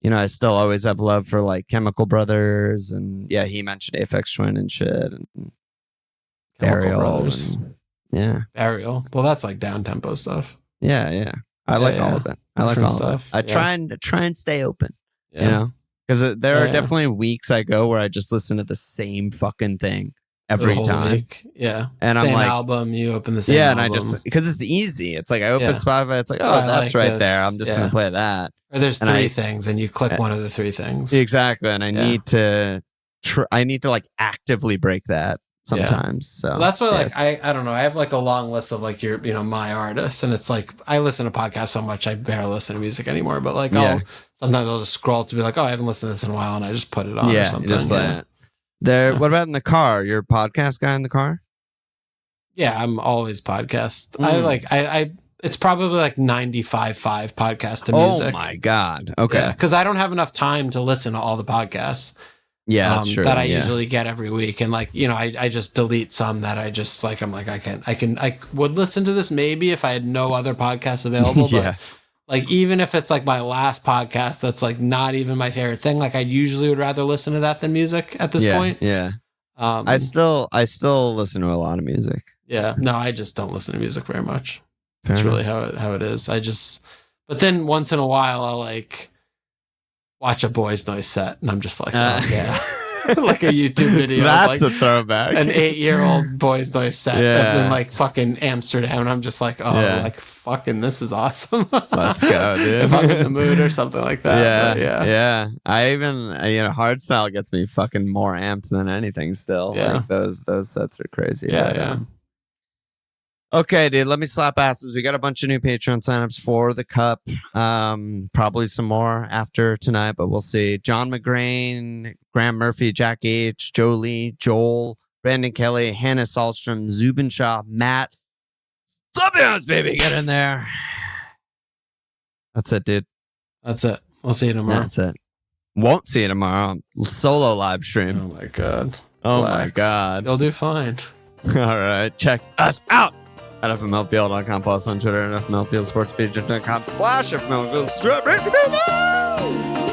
I still always have love for like Chemical Brothers, and he mentioned Aphex Twin and shit, and Burial Brothers. Burial. Well, that's like down tempo stuff. Yeah. I like all of it. I like all of it. I try and stay open. Because there are definitely weeks I go where I just listen to the same fucking thing every time. Week. Yeah. And same I'm like, album, you open the same album. And I just, because it's easy. It's like I open Spotify, it's like, that's like right there. I'm just going to play that. Or there's 3 things and you click one of the 3 things. Exactly. And I need to like actively break that sometimes. So well, that's why I don't know. I have like a long list of like your, my artists, and it's like I listen to podcasts so much I barely listen to music anymore. But like sometimes I'll just scroll to be like, I haven't listened to this in a while, and I just put it on or something. Just play it. What about in the car? You're a podcast guy in the car? Yeah, I'm always podcast. I it's probably like 95.5 podcast to music. Oh my God. Okay. Because I don't have enough time to listen to all the podcasts. Yeah, that's true. That I usually get every week, and like I just delete some that I just like. I'm like I would listen to this maybe if I had no other podcasts available. But like even if it's like my last podcast, that's like not even my favorite thing. Like I usually would rather listen to that than music at this point. Yeah. I still listen to a lot of music. Yeah. No, I just don't listen to music very much. That's really how it is. But then once in a while I'll like watch a Boys Noise set, and I'm just like, like a YouTube video. That's like a throwback. An 8-year-old Boys Noise set in like fucking Amsterdam, and I'm just like, like fucking, this is awesome. Let's go, dude. If I'm in the mood or something like that. Yeah. I even hardstyle gets me fucking more amped than anything. Still, like those sets are crazy. Yeah. Okay, dude, let me slap asses. We got a bunch of new Patreon signups for the Cup. Probably some more after tonight, but we'll see. John McGrain, Graham Murphy, Jack H., Joe Lee, Joel, Brandon Kelly, Hannah Salstrom, Zubin Shah, Matt. Slap baby, get in there. That's it, dude. That's it. We'll see you tomorrow. That's it. Won't see you tomorrow. Solo live stream. Oh, my God. Oh, my God. You'll do fine. All right. Check us out. at FMLPL.com. Follow us on Twitter at FMLPL Sports Page.com/FMLPL.